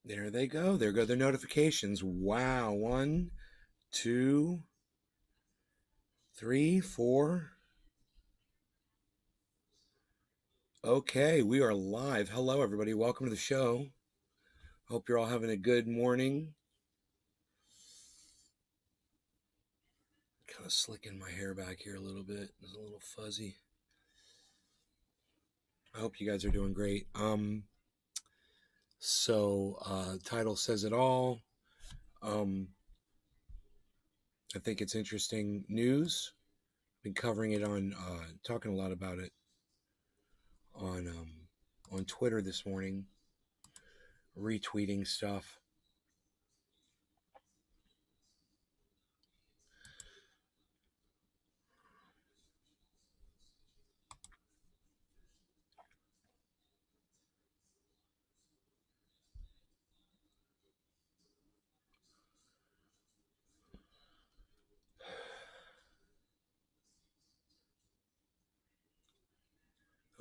There they go. There go the notifications. Wow. One, two, three, four. Okay, we are live. Hello, everybody. Welcome to the show. Hope you're all having a good morning. Kind of slicking my hair back here a little bit. It's a little fuzzy. I hope you guys are doing great. Title says it all. I think it's interesting news. Been covering it on, talking a lot about it on Twitter this morning, retweeting stuff.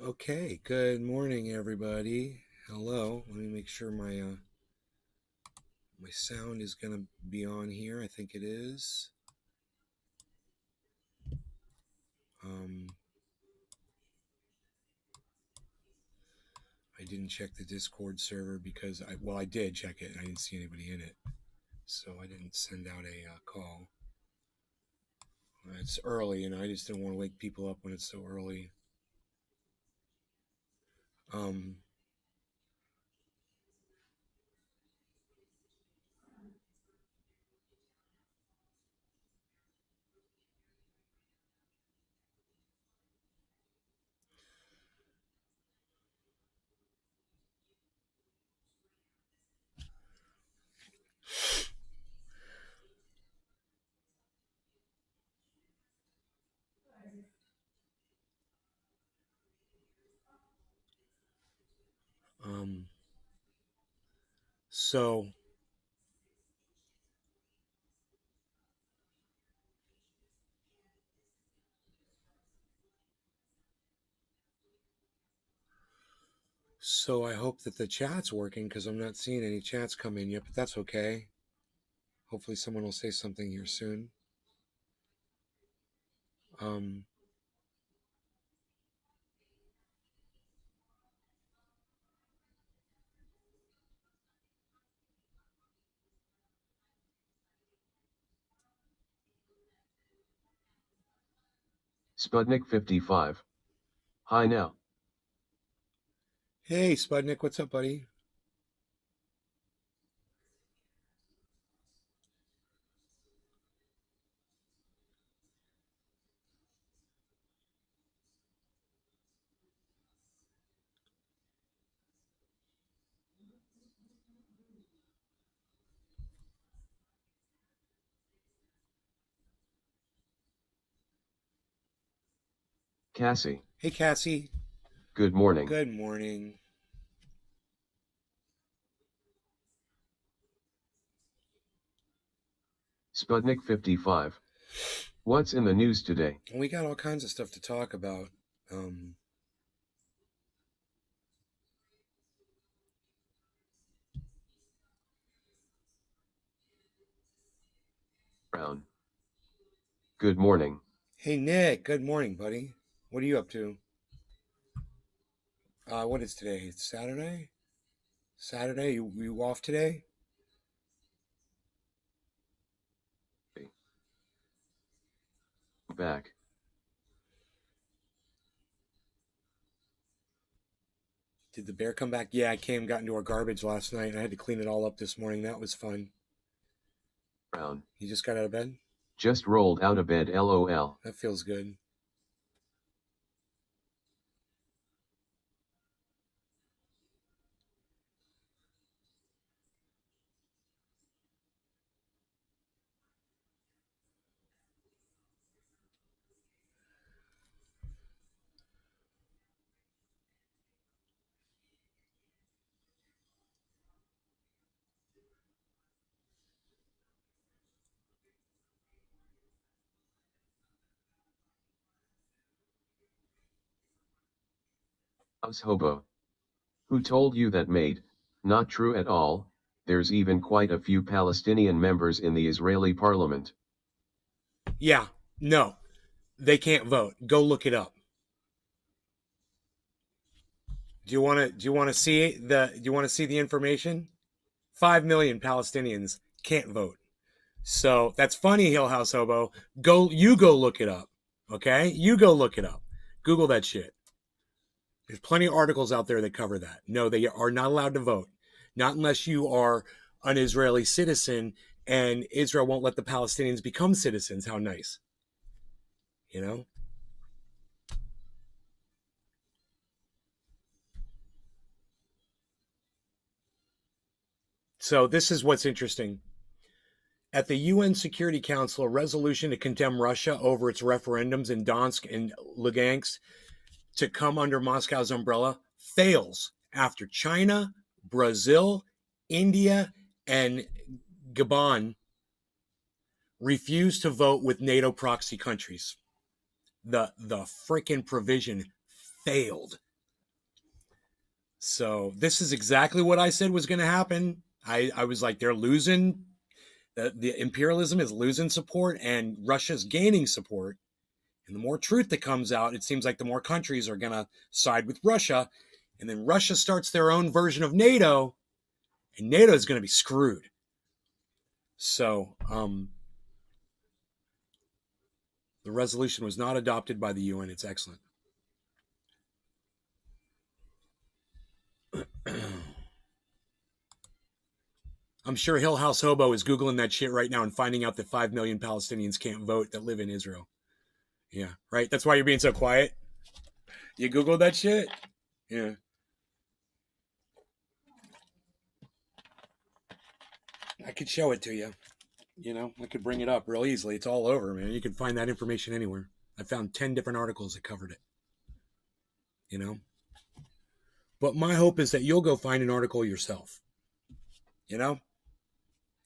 Okay, good morning, everybody. Hello. Let me make sure my sound is going to be on here. I think it is. I didn't check the Discord server because I did check it and I didn't see anybody in it, so I didn't send out a call. It's early, and I just didn't want to wake people up when it's so early. Um, um, so So I hope that the chat's working because I'm not seeing any chats come in yet, but that's okay. Hopefully someone will say something here soon. Um, Sputnik 55. Hi now. Hey, Spudnik, what's up, buddy? Cassie. Hey, Cassie. Good morning. Good morning. Sputnik 55. What's in the news today? We got all kinds of stuff to talk about. Brown. Good morning. Hey, Nick. Good morning, buddy. What are you up to? What is today? It's Saturday? Saturday? You off today? Back. Did the bear come back? Yeah, I got into our garbage last night and I had to clean it all up this morning. That was fun. Brown. You just got out of bed? Just rolled out of bed, lol. That feels good. Us hobo. Who told you that, mate? Not true at all. There's even quite a few Palestinian members in the Israeli parliament. Yeah, no, they can't vote. Go look it up. Do you want to see the information? 5 million Palestinians can't vote. So that's funny, Hill House Hobo. Go look it up. Okay? You go look it up. Google that shit. There's plenty of articles out there that cover that. No, they are not allowed to vote. Not unless you are an Israeli citizen and Israel won't let the Palestinians become citizens. How nice. You know? So this is what's interesting. At the UN Security Council, a resolution to condemn Russia over its referendums in Donetsk and Lugansk to come under Moscow's umbrella fails after China, Brazil, India, and Gabon refused to vote with NATO proxy countries. The freaking provision failed. So this is exactly what I said was going to happen. I was like, they're losing. The imperialism is losing support and Russia's gaining support. And the more truth that comes out, it seems like the more countries are going to side with Russia. And then Russia starts their own version of NATO, and NATO is going to be screwed. So the resolution was not adopted by the UN. It's excellent. I'm sure Hill House Hobo is Googling that shit right now and finding out that 5 million Palestinians can't vote that live in Israel. Yeah, right? That's why you're being so quiet? You Googled that shit? Yeah. I could show it to you. You know, I could bring it up real easily. It's all over, man. You can find that information anywhere. I found 10 different articles that covered it. You know? But my hope is that you'll go find an article yourself. You know?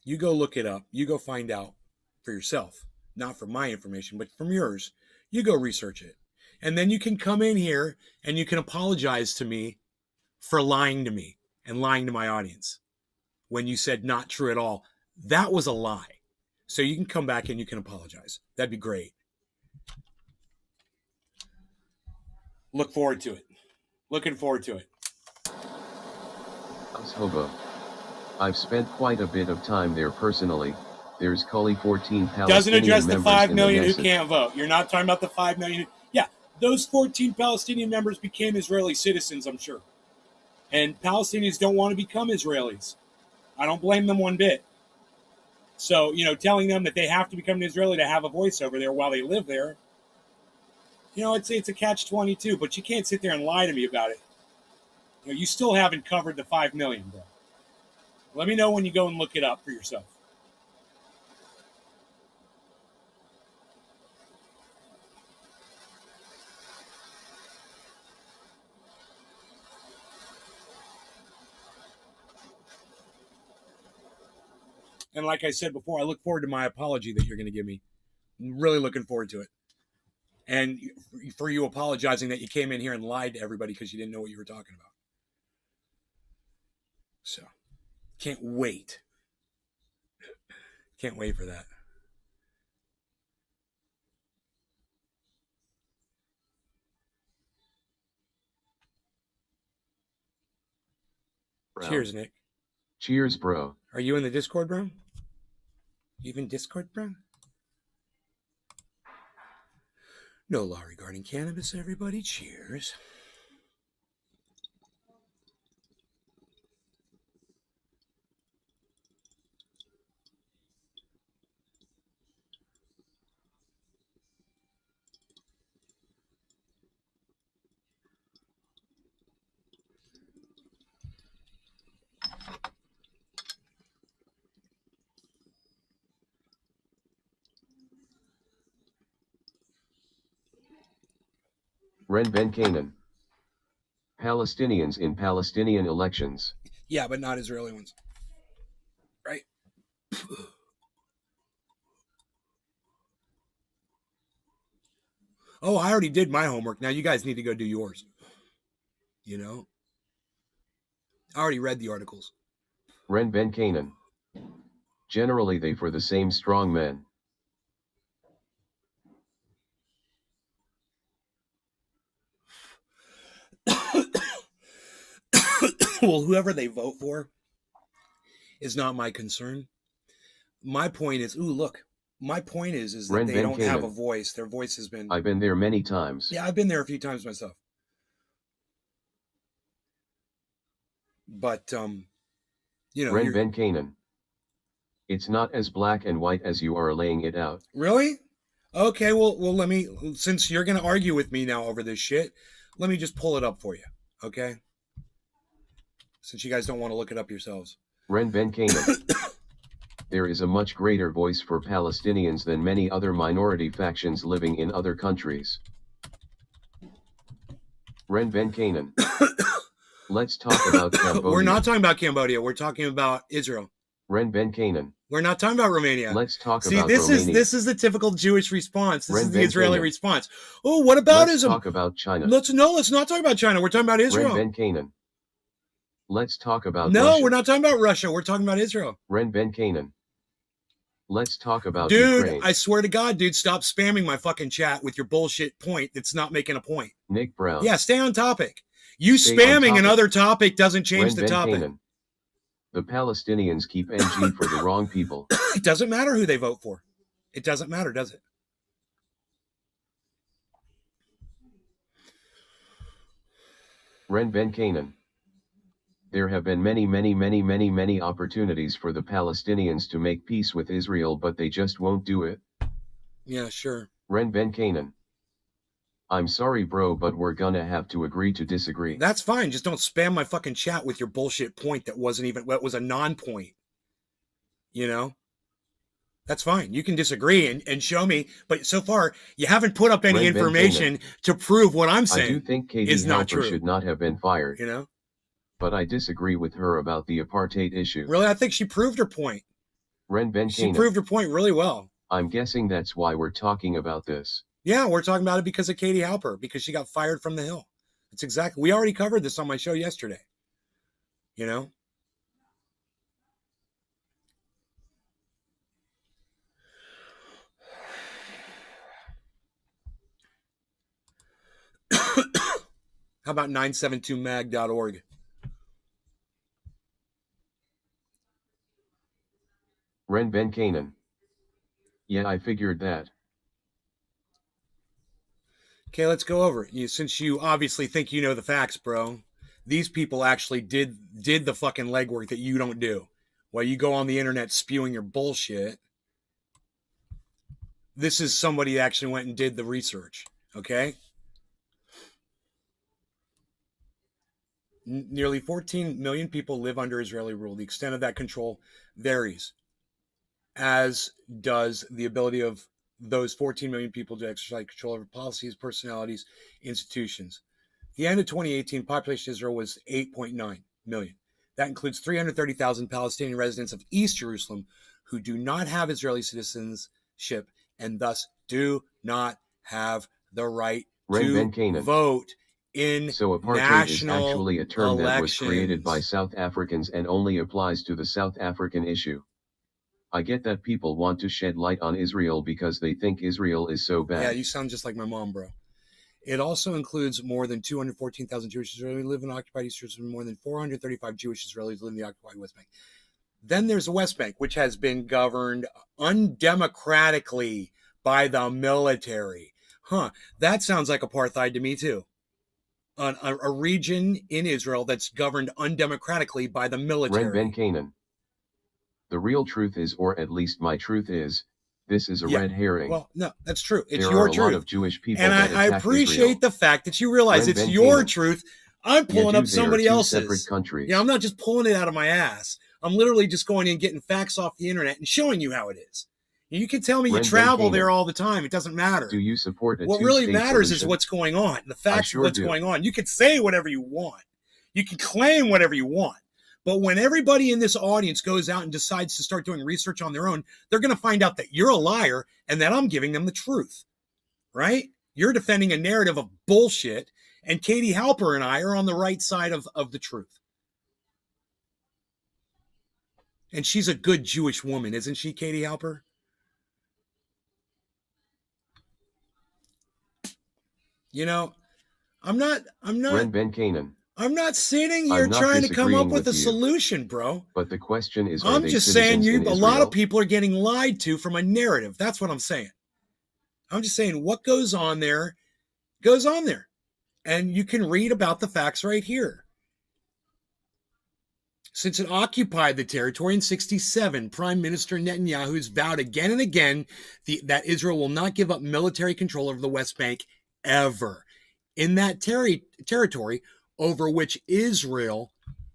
You go look it up. You go find out for yourself. Not from my information, but from yours. You go research it. And then you can come in here and you can apologize to me for lying to me and lying to my audience when you said not true at all. That was a lie. So you can come back and you can apologize. That'd be great. Look forward to it. Looking forward to it. Hobo. I've spent quite a bit of time there personally. There's Cully 14 Palestinian Doesn't address the members 5 in million the who can't vote. You're not talking about the 5 million. Yeah, those 14 Palestinian members became Israeli citizens, I'm sure. And Palestinians don't want to become Israelis. I don't blame them one bit. So, you know, telling them that they have to become an Israeli to have a voice over there while they live there, you know, it's a catch-22, but you can't sit there and lie to me about it. You know, you still haven't covered the 5 million, bro. Let me know when you go and look it up for yourself. And like I said before, I look forward to my apology that you're going to give me. I'm really looking forward to it. And for you apologizing that you came in here and lied to everybody because you didn't know what you were talking about. So, can't wait. Can't wait for that. Bro. Cheers, Nick. Cheers, bro. Are you in the Discord, bro? You in Discord, bro? No law regarding cannabis, everybody. Cheers. Ren Ben Canaan. Palestinians in Palestinian elections. Yeah, but not Israeli ones. Right? Oh, I already did my homework. Now you guys need to go do yours. You know? I already read the articles. Ren Ben Canaan. Generally they for the same strong men. Well, whoever they vote for is not my concern. My point is, look. My point is that Ren they Ben don't have a Canaan. voice. Their voice has been. I've been there many times. Yeah, I've been there a few times myself. But Ren Ben Canaan. It's not as black and white as you are laying it out. Really? Okay, well, let me. Since you're gonna argue with me now over this shit, let me just pull it up for you. Okay. Since you guys don't want to look it up yourselves. Ren Ben Canaan. There is a much greater voice for Palestinians than many other minority factions living in other countries. Ren Ben Canaan. Let's talk about Cambodia. We're not talking about Cambodia. We're talking about Israel. Ren Ben Canaan. We're not talking about Romania. Let's talk about Romania. This is the typical Jewish response. This is the Israeli Canaan. response. Oh, what about Let's talk about China. Let's not talk about China. We're talking about Israel. Ren Ben Canaan. Let's talk about Russia. We're not talking about Russia. We're talking about Israel. Ren Ben Canaan. Let's talk about Ukraine. I swear to God, dude, stop spamming my fucking chat with your bullshit point that's not making a point. Nick Brown. Yeah, stay on topic. You spamming another topic doesn't change the topic. Canaan. The Palestinians keep NG for the wrong people. It doesn't matter who they vote for. It doesn't matter, does it? Ren Ben Canaan. There have been many opportunities for the Palestinians to make peace with Israel, but they just won't do it. Yeah, sure. Ren Ben Canaan. I'm sorry, bro, but we're gonna have to agree to disagree. That's fine. Just don't spam my fucking chat with your bullshit point that wasn't even, what was a non-point. You know? That's fine. You can disagree and show me, but so far you haven't put up any information to prove what I'm saying. I do think Katie Halper should not have been fired. You know? But I disagree with her about the apartheid issue. Really? I think she proved her point. Ren Ben Canaan. She proved her point really well. I'm guessing that's why we're talking about this. Yeah, we're talking about it because of Katie Halper, because she got fired from the Hill. That's exactly. We already covered this on my show yesterday. You know? How about 972mag.org? Ren Ben Canaan. Yeah, I figured that. Okay, let's go over it. Since you obviously think you know the facts, bro, these people actually did the fucking legwork that you don't do. While you go on the internet spewing your bullshit, this is somebody that actually went and did the research, okay? Nearly 14 million people live under Israeli rule. The extent of that control varies, as does the ability of those 14 million people to exercise control over policies, personalities, institutions. At the end of 2018, population of Israel was 8.9 million. That includes 330,000 Palestinian residents of East Jerusalem who do not have Israeli citizenship and thus do not have the right to vote in so apartheid national is actually a term elections. That was created by South Africans and only applies to the South African issue. I get that people want to shed light on Israel because they think Israel is so bad. Yeah, you sound just like my mom, bro. It also includes more than 214,000 Jewish Israelis live in occupied East Jerusalem, more than 435 Jewish Israelis live in the occupied West Bank. Then there's the West Bank, which has been governed undemocratically by the military. That sounds like apartheid to me, too. A region in Israel that's governed undemocratically by the military. Ren Ben Canaan. The real truth is, or at least my truth is, this is a red herring. Well, no, that's true. It's there your are a truth. lot of Jewish people and that I appreciate Israel. The fact that you realize Ren it's Ben your Canaan. truth. I'm pulling up somebody else's. Separate countries. Yeah, I'm not just pulling it out of my ass. I'm literally just going and getting facts off the internet and showing you how it is. You can tell me you travel there all the time. It doesn't matter. Do you support what really matters is what's going on. The facts of what's going on. You can say whatever you want. You can claim whatever you want. But when everybody in this audience goes out and decides to start doing research on their own, they're going to find out that you're a liar and that I'm giving them the truth, right? You're defending a narrative of bullshit, and Katie Halper and I are on the right side of the truth. And she's a good Jewish woman, isn't she, Katie Halper? You know, I'm not Ren Ben Canaan. I'm not sitting here I'm not trying to come up disagreeing with a you, solution, bro. But the question is, are I'm they just saying citizens in a lot of Israel? people are getting lied to from a narrative. That's what I'm saying. I'm just saying what goes on there goes on there. And you can read about the facts right here. Since it occupied the territory in 1967, Prime Minister Netanyahu has vowed again and again that Israel will not give up military control over the West Bank ever. In that territory over which Israel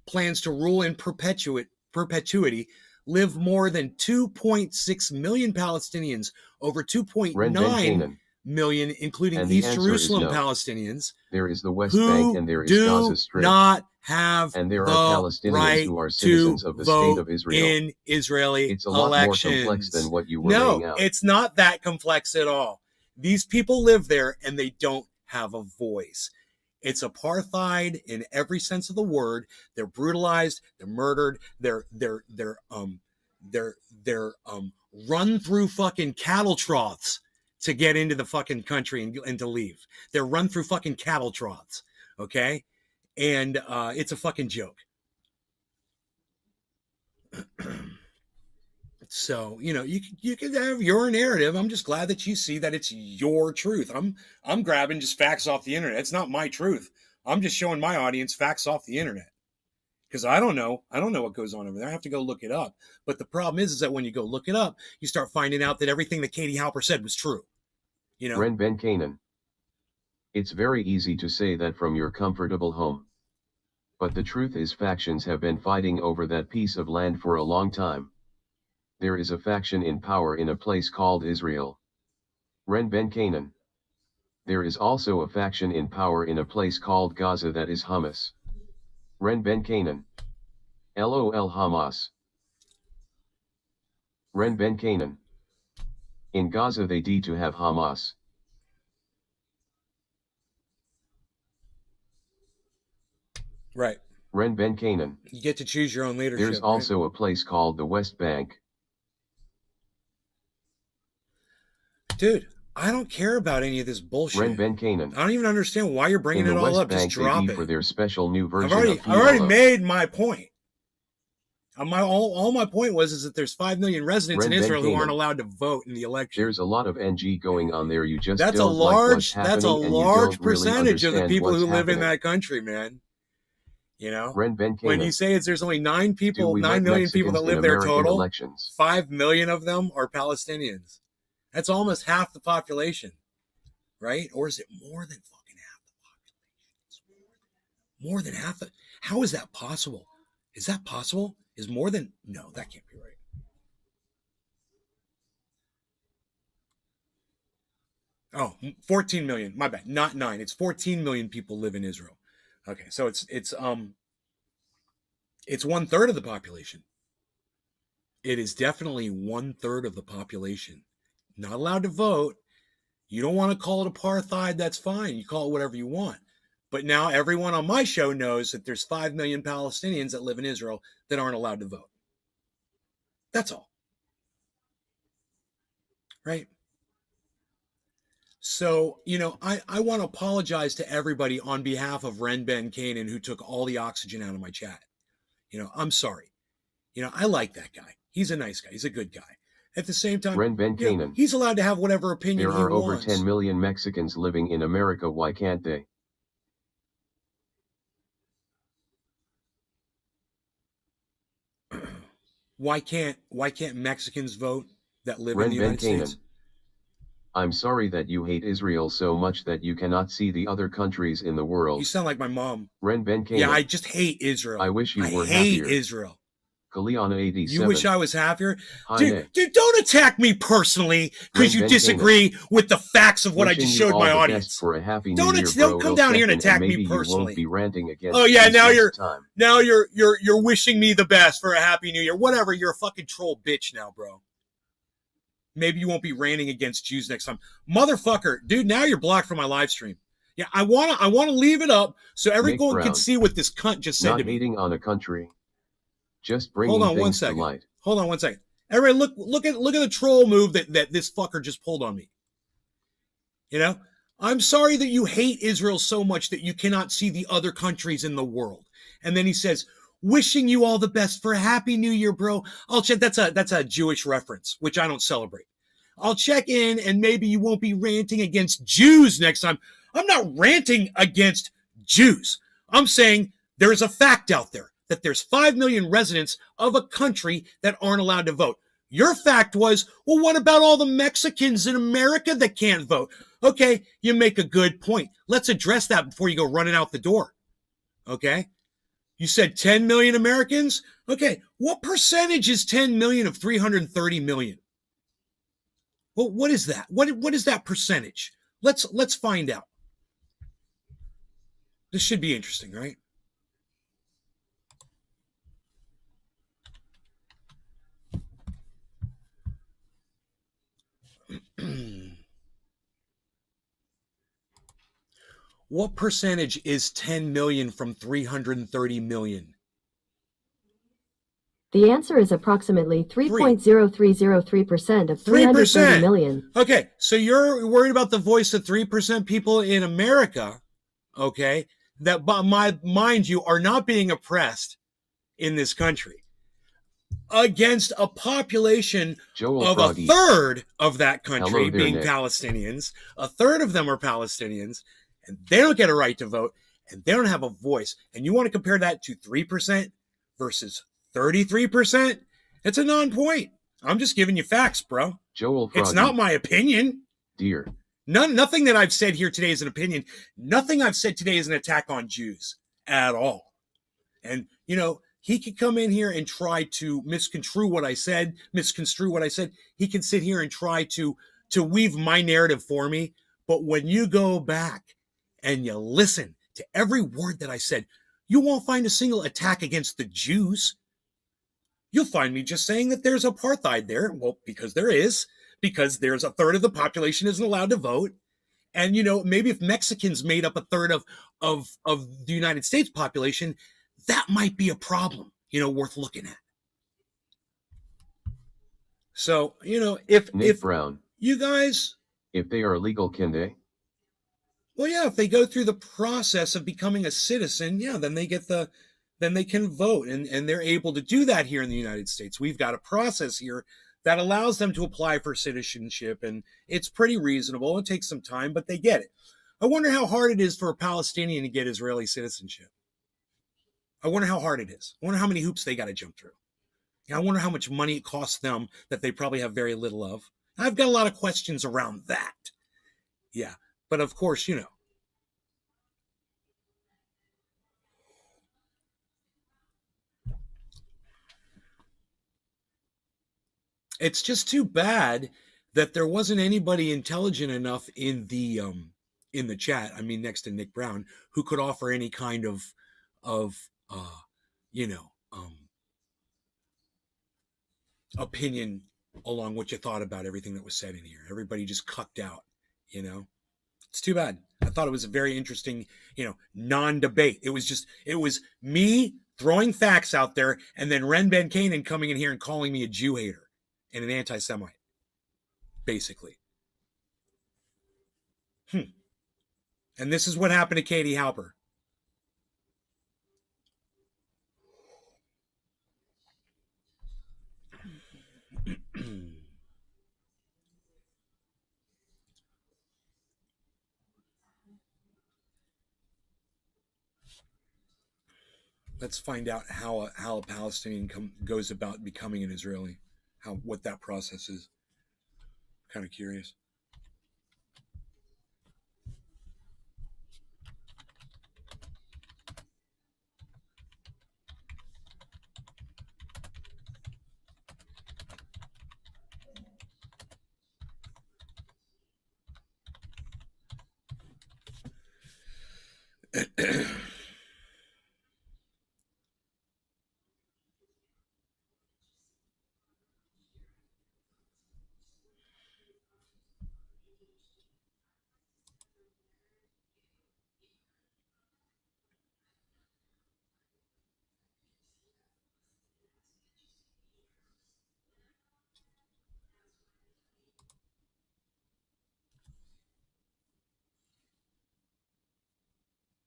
plans to rule in perpetuity, live more than 2.6 million Palestinians, over 2.9 million, including East Jerusalem Palestinians. There is the West Bank and there is Gaza Strip. Not have and there the are Palestinians right who are citizens of the state of Israel in Israeli It's a lot elections. more complex than what you were laying out. No, it's not that complex at all. These people live there and they don't have a voice. It's apartheid in every sense of the word. They're brutalized, they're murdered, they're run through fucking cattle troughs to get into the fucking country and to leave. They're run through fucking cattle troughs, okay? And it's a fucking joke. So, you know, you can have your narrative. I'm just glad that you see that it's your truth. I'm grabbing just facts off the internet. It's not my truth. I'm just showing my audience facts off the internet. Because I don't know what goes on over there. I have to go look it up. But the problem is that when you go look it up, you start finding out that everything that Katie Halper said was true. You know? Ren Ben Canaan. It's very easy to say that from your comfortable home. But the truth is factions have been fighting over that piece of land for a long time. There is a faction in power in a place called Israel. Ren Ben Canaan. There is also a faction in power in a place called Gaza that is Hamas. Ren Ben Canaan. LOL Hamas. Ren Ben Canaan. In Gaza they need to have Hamas. Right. Ren Ben Canaan. You get to choose your own leadership. There's also a place called the West Bank. Dude, I don't care about any of this bullshit. Ren Ben Canaan. I don't even understand why you're bringing it all up. Just drop it. For their special new version I've already made my point. All my point was that there's 5 million residents in Israel who aren't allowed to vote in the election. There's a lot of NG going on there. You just that's don't a large like that's a large percentage really of the people who live in that country, man. You know, when you say there's only 9 million people that live there total, elections. 5 million of them are Palestinians. That's almost half the population, right? Or is it more than fucking half the population? More than half the. How is that possible? Is that possible? Is more than. No, that can't be right. Oh, 14 million. My bad. Not 9. It's 14 million people live in Israel. Okay, so it's 1/3 of the population. It is definitely 1/3 of the population. Not allowed to vote. You don't want to call it apartheid, that's fine. You call it whatever you want. But now everyone on my show knows that there's 5 million Palestinians that live in Israel that aren't allowed to vote. That's all. Right? So, you know, I want to apologize to everybody on behalf of Ren Ben Canaan who took all the oxygen out of my chat. You know, I'm sorry. You know, I like that guy. He's a nice guy. He's a good guy. At the same time, Ren Ben Canaan. He's allowed to have whatever opinion he wants. There are over 10 million Mexicans living in America. Why can't they? Why can't Mexicans vote that live in the United States? I'm sorry that you hate Israel so much that you cannot see the other countries in the world. You sound like my mom. Ren Ben Canaan. Yeah, I just hate Israel. I wish you were happier. I hate Israel. Kaliana 87. You wish I was happier? Dude, don't attack me personally because you disagree with the facts of what I just showed my audience. For a happy don't come down here and attack me personally. You won't be ranting against oh yeah, now you're wishing me the best for a happy new year. Whatever, you're a fucking troll bitch now, bro. Maybe you won't be ranting against Jews next time. Motherfucker, dude, now you're blocked from my live stream. Yeah, I wanna leave it up so everyone can see what this cunt just said to me. Not hating on a country. Just Hold bringing on one things to second. light. Hold on one second. Everybody, look at the troll move that this fucker just pulled on me. You know, I'm sorry that you hate Israel so much that you cannot see the other countries in the world. And then he says, wishing you all the best for a happy new year, bro. I'll check. That's a Jewish reference, which I don't celebrate. I'll check in and maybe you won't be ranting against Jews next time. I'm not ranting against Jews. I'm saying there is a fact out there that there's 5 million residents of a country that aren't allowed to vote. Your fact was, well, what about all the Mexicans in America that can't vote? Okay, you make a good point. Let's address that before you go running out the door. Okay? You said 10 million Americans? Okay, what percentage is 10 million of 330 million? Well, what is that? What is that percentage? Let's find out. This should be interesting, right? What percentage is 10 million from 330 million? The answer is approximately 3.0303% of 330 million. Okay, so you're worried about the voice of 3% people in America, okay, that, mind you, are not being oppressed in this country against a population of a third of that country being Palestinians. A third of them are Palestinians, and they don't get a right to vote, and they don't have a voice. And you want to compare that to 3% versus 33%? It's a non-point. I'm just giving you facts, bro. Joel Froggy. It's not my opinion. Dear. Nothing that I've said here today is an opinion. Nothing I've said today is an attack on Jews at all. And, you know, he could come in here and try to misconstrue what I said. He can sit here and try to weave my narrative for me. But when you go back and you listen to every word that I said, you won't find a single attack against the Jews. You'll find me just saying that there's apartheid there. Well, because there is. Because there's a third of the population isn't allowed to vote. And, you know, maybe if Mexicans made up a third of the United States population, that might be a problem, you know, worth looking at. So, you know, if Brown, you guys, if they are legal, can they? Well, yeah, if they go through the process of becoming a citizen, yeah, then they can vote, and they're able to do that here in the United States. We've got a process here that allows them to apply for citizenship, and it's pretty reasonable. It takes some time, but they get it. I wonder how hard it is for a Palestinian to get Israeli citizenship. I wonder how hard it is. I wonder how many hoops they got to jump through. I wonder how much money it costs them that they probably have very little of. I've got a lot of questions around that. Yeah, but of course, you know. It's just too bad that there wasn't anybody intelligent enough in the chat. I mean, next to Nick Brown, who could offer any kind of opinion along what you thought about everything that was said in here. Everybody just cucked out, you know. It's too bad. I thought it was a very interesting, you know, non-debate. It was me throwing facts out there, and then Ren Ben Canaan coming in here and calling me a Jew hater and an anti-Semite, basically. And this is what happened to Katie Halper. Let's find out how a Palestinian goes about becoming an Israeli. What that process is. Kind of curious.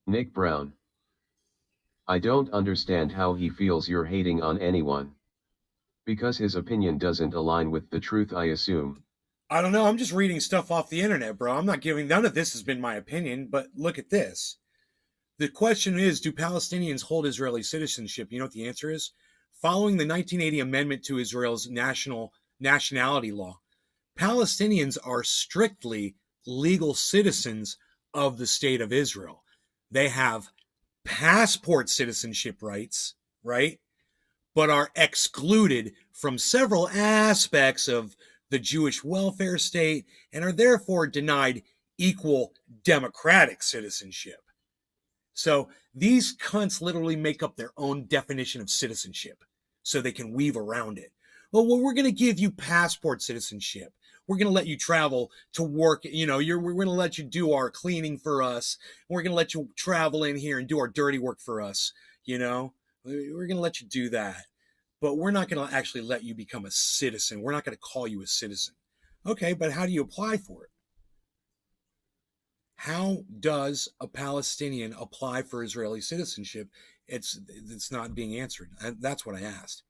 Nick Brown. I don't understand how he feels you're hating on anyone. Because his opinion doesn't align with the truth, I assume. I don't know. I'm just reading stuff off the internet, bro. I'm not giving, none of this has been my opinion, but look at this. The question is, do Palestinians hold Israeli citizenship? You know what the answer is? Following the 1980 amendment to Israel's nationality law, Palestinians are strictly legal citizens of the state of Israel. They have passport citizenship rights, right? But are excluded from several aspects of the Jewish welfare state and are therefore denied equal democratic citizenship. So these cunts literally make up their own definition of citizenship so they can weave around it. Well, we're going to give you passport citizenship. We're going to let you travel to work. You know, we're going to let you do our cleaning for us. We're going to let you travel in here and do our dirty work for us. You know, we're going to let you do that. But we're not going to actually let you become a citizen. We're not going to call you a citizen. Okay, but how do you apply for it? How does a Palestinian apply for Israeli citizenship? It's not being answered. That's what I asked.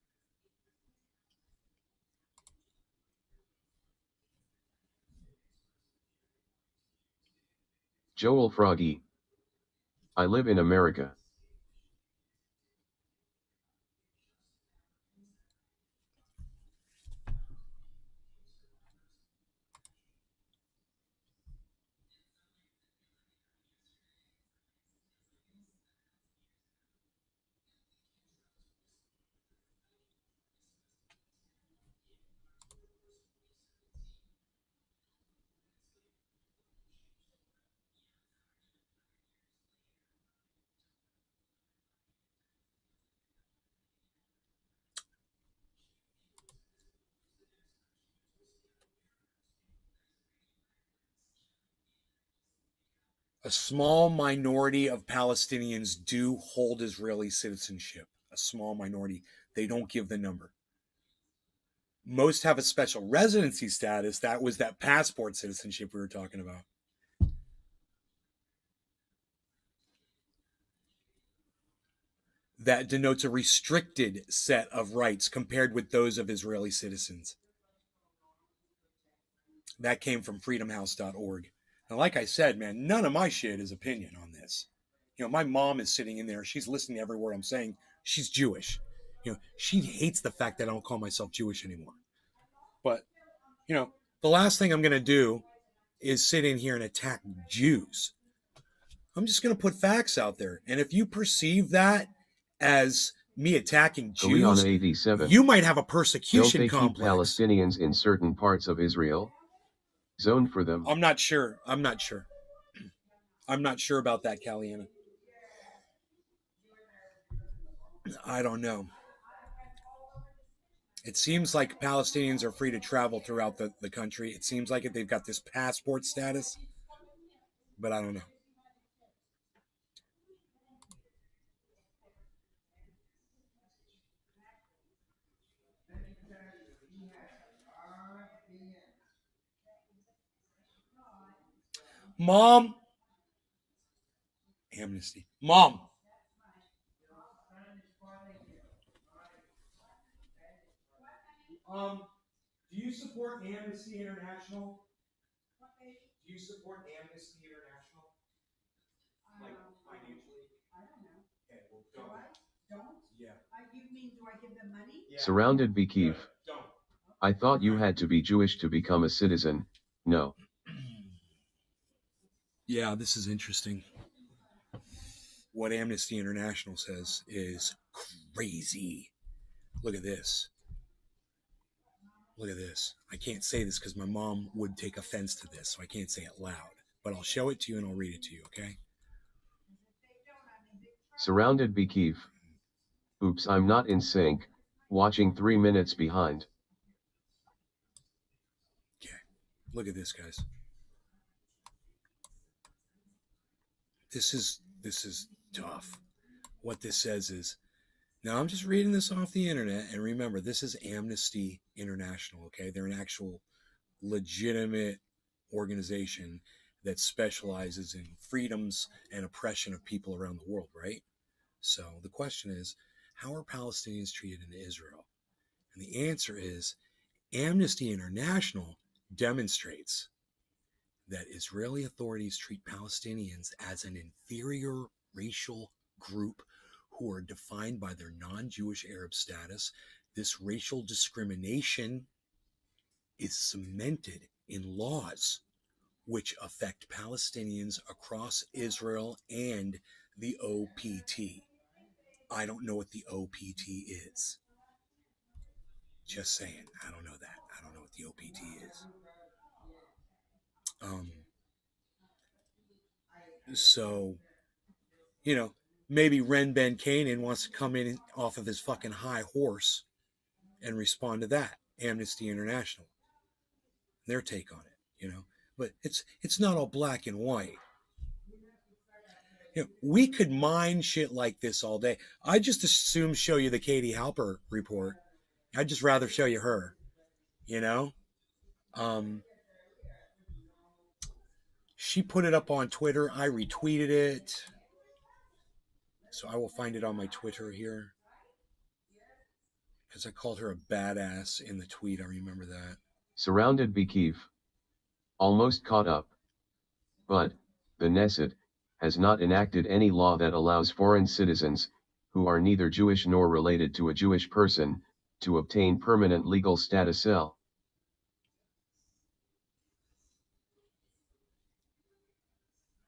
Joel Froggy. I live in America. A small minority of Palestinians do hold Israeli citizenship. A small minority. They don't give the number. Most have a special residency status. That was that passport citizenship we were talking about. That denotes a restricted set of rights compared with those of Israeli citizens. That came from freedomhouse.org. And like I said, man, none of my shit is opinion on this. You know, my mom is sitting in there. She's listening to every word I'm saying. She's Jewish. You know, she hates the fact that I don't call myself Jewish anymore. But, you know, the last thing I'm going to do is sit in here and attack Jews. I'm just going to put facts out there. And if you perceive that as me attacking Jews, 87. you might have a persecution Don't they complex. keep Palestinians in certain parts of Israel? Zoned for them. I'm not sure. I'm not sure about that, Caliana. I don't know. It seems like Palestinians are free to travel throughout the country. It seems like they've got this passport status, but I don't know. Mom. Amnesty. Mom. Do you support Amnesty International? Do you support Amnesty International? Like financially? I don't know. Okay, well, don't. Yeah. You mean, do I give them money? Yeah. Surrounded Bekeef. Don't. I thought you had to be Jewish to become a citizen. No. Yeah, this is interesting. What Amnesty International says is crazy. Look at this. Look at this. I can't say this because my mom would take offense to this, so I can't say it loud. But I'll show it to you and I'll read it to you, okay? Surrounded Bekeef. Oops, I'm not in sync. Watching 3 minutes behind. Okay. Look at this, guys. This is tough. What this says is, now I'm just reading this off the internet, and remember, this is Amnesty International, okay? They're an actual legitimate organization that specializes in freedoms and oppression of people around the world, right? So the question is, how are Palestinians treated in Israel? And the answer is Amnesty International demonstrates that Israeli authorities treat Palestinians as an inferior racial group who are defined by their non-Jewish Arab status. This racial discrimination is cemented in laws which affect Palestinians across Israel and the OPT. I don't know what the OPT is. Just saying, I don't know that. I don't know what the OPT is. So, maybe Ren Ben Canaan wants to come in off of his fucking high horse and respond to that. Amnesty International, their take on it, But it's not all black and white. We could mine shit like this all day. I just assume show you the Katie Halper report. I'd just rather show you her, She put it up on Twitter. I retweeted it. So I will find it on my Twitter here. Because I called her a badass in the tweet. I remember that. Surrounded Bekeef. Almost caught up. But, the Knesset, has not enacted any law that allows foreign citizens, who are neither Jewish nor related to a Jewish person, to obtain permanent legal status L.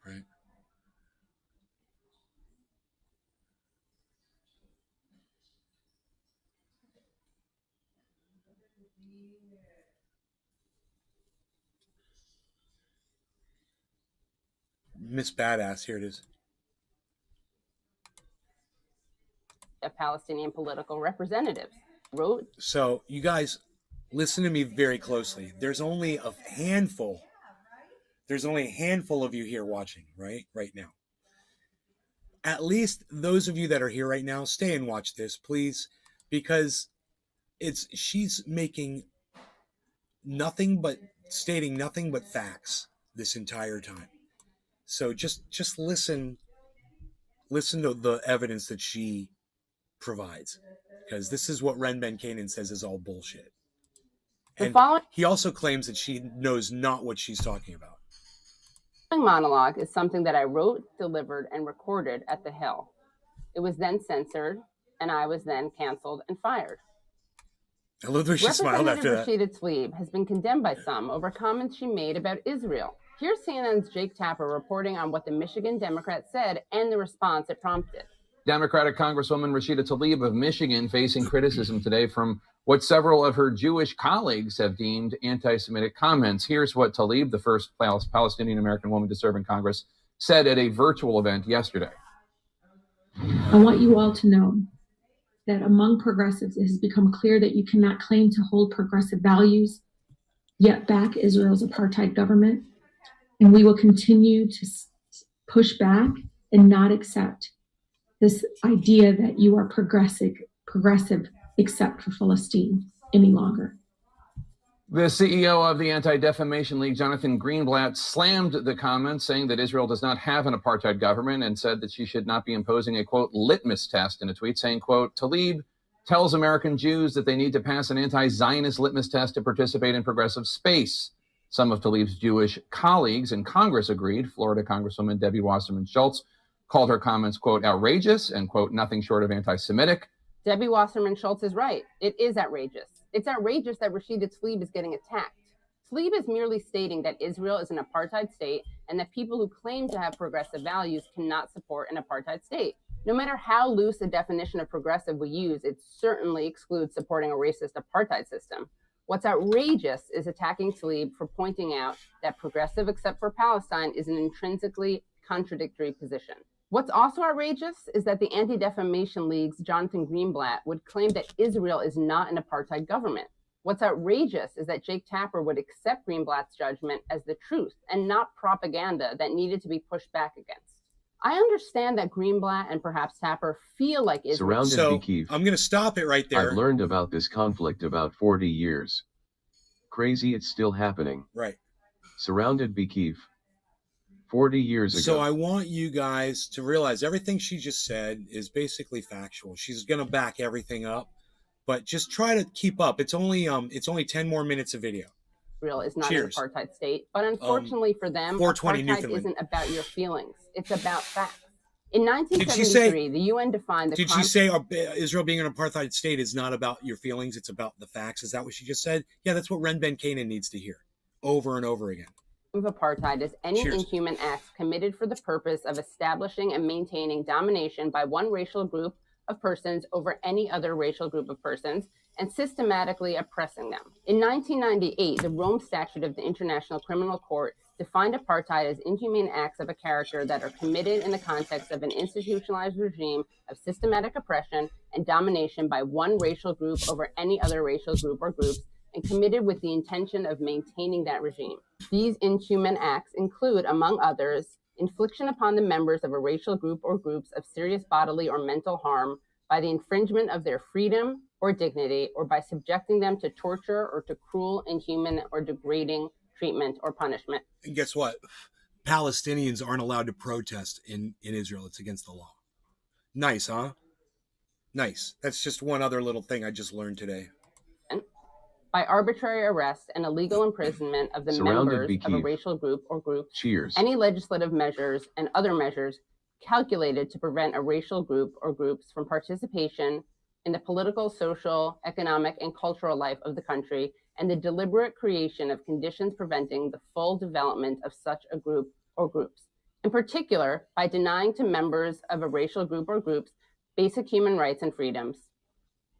Right. Miss Badass, here it is. A Palestinian political representative wrote. So you guys listen to me very closely. There's only a handful of you here watching, right now. At least those of you that are here right now, stay and watch this, please, because she's making stating nothing but facts this entire time. So just listen to the evidence that she provides, because this is what Ren Ben Canaan says is all bullshit. And he also claims that she knows not what she's talking about. The monologue is something that I wrote, delivered, and recorded at the Hill. It was then censored, and I was then canceled and fired. I love that she smiled after that. Representative Rashida Tlaib has been condemned by some over comments she made about Israel. Here's CNN's Jake Tapper reporting on what the Michigan Democrat said and the response it prompted. Democratic Congresswoman Rashida Tlaib of Michigan facing criticism today from what several of her Jewish colleagues have deemed anti-Semitic comments. Here's what Tlaib, the first Palestinian-American woman to serve in Congress, said at a virtual event yesterday. I want you all to know that among progressives, it has become clear that you cannot claim to hold progressive values, yet back Israel's apartheid government. And we will continue to push back and not accept this idea that you are progressive except for Palestine any longer. The CEO of the Anti-Defamation League, Jonathan Greenblatt, slammed the comments, saying that Israel does not have an apartheid government, and said that she should not be imposing a, quote, litmus test in a tweet, saying, quote, Tlaib tells American Jews that they need to pass an anti-Zionist litmus test to participate in progressive space. Some of Tlaib's Jewish colleagues in Congress agreed. Florida Congresswoman Debbie Wasserman Schultz called her comments, quote, outrageous and, quote, nothing short of anti-Semitic. Debbie Wasserman Schultz is right. It is outrageous. It's outrageous that Rashida Tlaib is getting attacked. Tlaib is merely stating that Israel is an apartheid state and that people who claim to have progressive values cannot support an apartheid state. No matter how loose a definition of progressive we use, it certainly excludes supporting a racist apartheid system. What's outrageous is attacking Tlaib for pointing out that progressive except for Palestine is an intrinsically contradictory position. What's also outrageous is that the Anti-Defamation League's Jonathan Greenblatt would claim that Israel is not an apartheid government. What's outrageous is that Jake Tapper would accept Greenblatt's judgment as the truth and not propaganda that needed to be pushed back against. I understand that Greenblatt and perhaps Tapper feel like Israel. So I'm going to stop it right there. I've learned about this conflict about 40 years. Crazy it's still happening. Right. Surrounded Bekeef. 40 years ago. So I want you guys to realize everything she just said is basically factual. She's going to back everything up, but just try to keep up. It's only 10 more minutes of video. Israel is not Cheers. an apartheid state, but unfortunately for them, 420 apartheid Newfoundland. isn't about your feelings. It's about facts. In Did she say- 1973, the UN defined the Did she say Israel being an apartheid state is not about your feelings, it's about the facts? Is that what she just said? Yeah, that's what Ren Ben Canaan needs to hear over and over again. of apartheid as any Cheers. inhuman acts committed for the purpose of establishing and maintaining domination by one racial group of persons over any other racial group of persons and systematically oppressing them. In 1998, the Rome Statute of the International Criminal Court defined apartheid as inhumane acts of a character that are committed in the context of an institutionalized regime of systematic oppression and domination by one racial group over any other racial group or groups, and committed with the intention of maintaining that regime. These inhuman acts include, among others, infliction upon the members of a racial group or groups of serious bodily or mental harm by the infringement of their freedom or dignity, or by subjecting them to torture or to cruel, inhuman, or degrading treatment or punishment. And guess what? Palestinians aren't allowed to protest in Israel. It's against the law. Nice, huh? Nice. That's just one other little thing I just learned today. By arbitrary arrest and illegal imprisonment of the Surrounded members of a racial group or groups, Cheers. any legislative measures and other measures calculated to prevent a racial group or groups from participation in the political, social, economic, and cultural life of the country, and the deliberate creation of conditions preventing the full development of such a group or groups. In particular, by denying to members of a racial group or groups basic human rights and freedoms,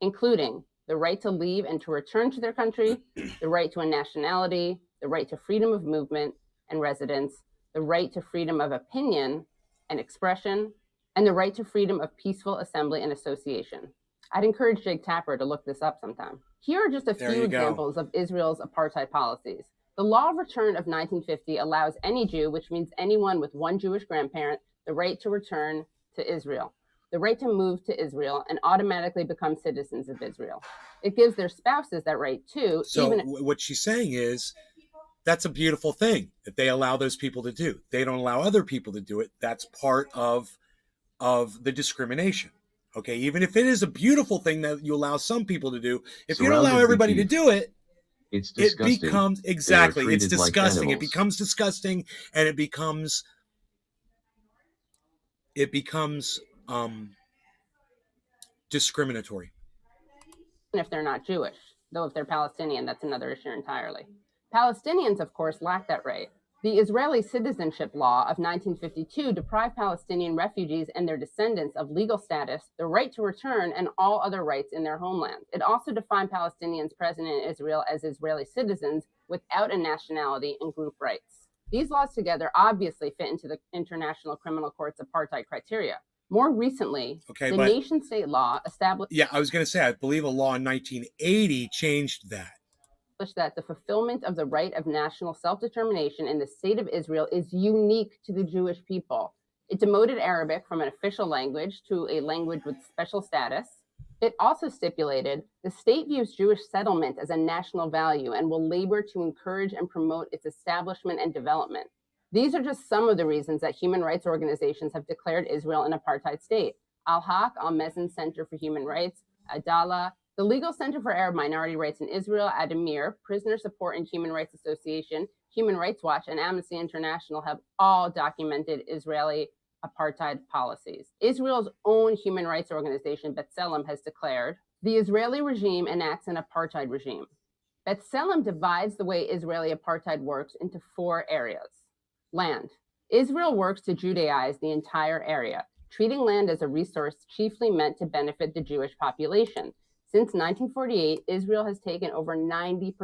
including the right to leave and to return to their country, the right to a nationality, the right to freedom of movement and residence, the right to freedom of opinion and expression, and the right to freedom of peaceful assembly and association. I'd encourage Jake Tapper to look this up sometime. Here are just a few examples of Israel's apartheid policies. The Law of Return of 1950 allows any Jew, which means anyone with one Jewish grandparent, the right to return to Israel, the right to move to Israel and automatically become citizens of Israel. It gives their spouses that right too. So what she's saying is that's a beautiful thing that they allow those people to do. They don't allow other people to do it. That's part of the discrimination. Okay, even if it is a beautiful thing that you allow some people to do, if you don't allow everybody to do it, it's disgusting. It becomes exactly it's disgusting. Like it becomes disgusting, and it becomes discriminatory. If they're not Jewish, though if they're Palestinian, that's another issue entirely. Palestinians, of course, lack that right. The Israeli citizenship law of 1952 deprived Palestinian refugees and their descendants of legal status, the right to return, and all other rights in their homeland. It also defined Palestinians present in Israel as Israeli citizens without a nationality and group rights. These laws together obviously fit into the International Criminal Court's apartheid criteria. More recently, the nation-state law established... Yeah, I was going to say, I believe a law in 1980 changed that. That the fulfillment of the right of national self-determination in the state of Israel is unique to the Jewish people. It demoted Arabic from an official language to a language with special status. It also stipulated the state views Jewish settlement as a national value and will labor to encourage and promote its establishment and development. These are just some of the reasons that human rights organizations have declared Israel an apartheid state. Al-Haq, Al-Mezen Center for Human Rights, Adala, the Legal Center for Arab Minority Rights in Israel, Adamir, Prisoner Support and Human Rights Association, Human Rights Watch, and Amnesty International have all documented Israeli apartheid policies. Israel's own human rights organization, B'Tselem, has declared, the Israeli regime enacts an apartheid regime. B'Tselem divides the way Israeli apartheid works into 4 areas. Land. Israel works to Judaize the entire area, treating land as a resource chiefly meant to benefit the Jewish population. Since 1948, Israel has taken over 90%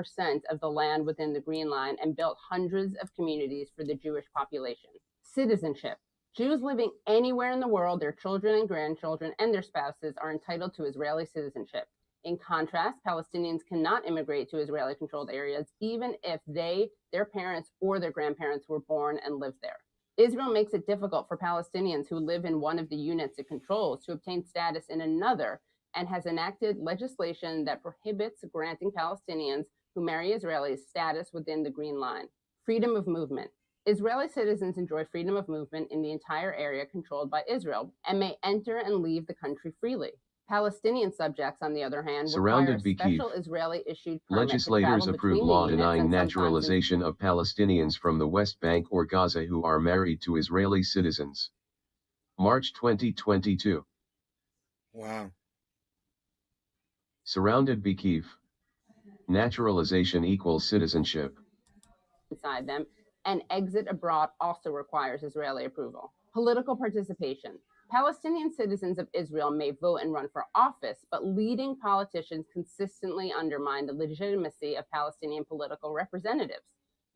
of the land within the Green Line and built hundreds of communities for the Jewish population. Citizenship. Jews living anywhere in the world, their children and grandchildren, and their spouses are entitled to Israeli citizenship. In contrast, Palestinians cannot immigrate to Israeli-controlled areas, even if they, their parents, or their grandparents were born and lived there. Israel makes it difficult for Palestinians who live in one of the units it controls to obtain status in another, and has enacted legislation that prohibits granting Palestinians who marry Israelis status within the Green Line. Freedom of movement. Israeli citizens enjoy freedom of movement in the entire area controlled by Israel and may enter and leave the country freely. Palestinian subjects, on the other hand, require a special Israeli-issued permit legislators to travel approve between law units denying and sometimes naturalization of Palestinians from the West Bank or Gaza who are married to Israeli citizens. March 2022. Wow. Surrounded Bekif. Naturalization equals citizenship. inside them, and exit abroad also requires Israeli approval. Political participation. Palestinian citizens of Israel may vote and run for office, but leading politicians consistently undermine the legitimacy of Palestinian political representatives.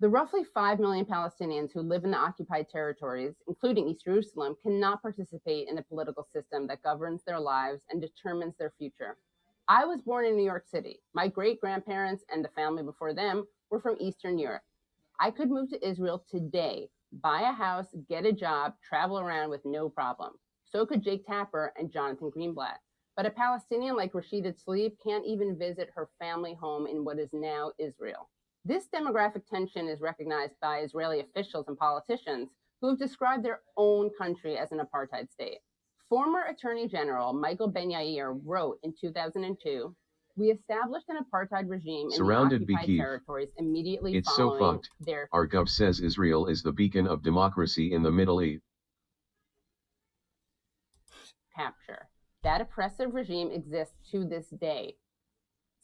The roughly 5 million Palestinians who live in the occupied territories, including East Jerusalem, cannot participate in the political system that governs their lives and determines their future. I was born in New York City. My great-grandparents and the family before them were from Eastern Europe. I could move to Israel today, buy a house, get a job, travel around with no problem. So could Jake Tapper and Jonathan Greenblatt. But a Palestinian like Rashida Tlaib can't even visit her family home in what is now Israel. This demographic tension is recognized by Israeli officials and politicians who have described their own country as an apartheid state. Former Attorney General Michael Ben-Yair wrote in 2002, "We established an apartheid regime in the occupied territories immediately following their..." Our gov says Israel is the beacon of democracy in the Middle East. Capture. That oppressive regime exists to this day.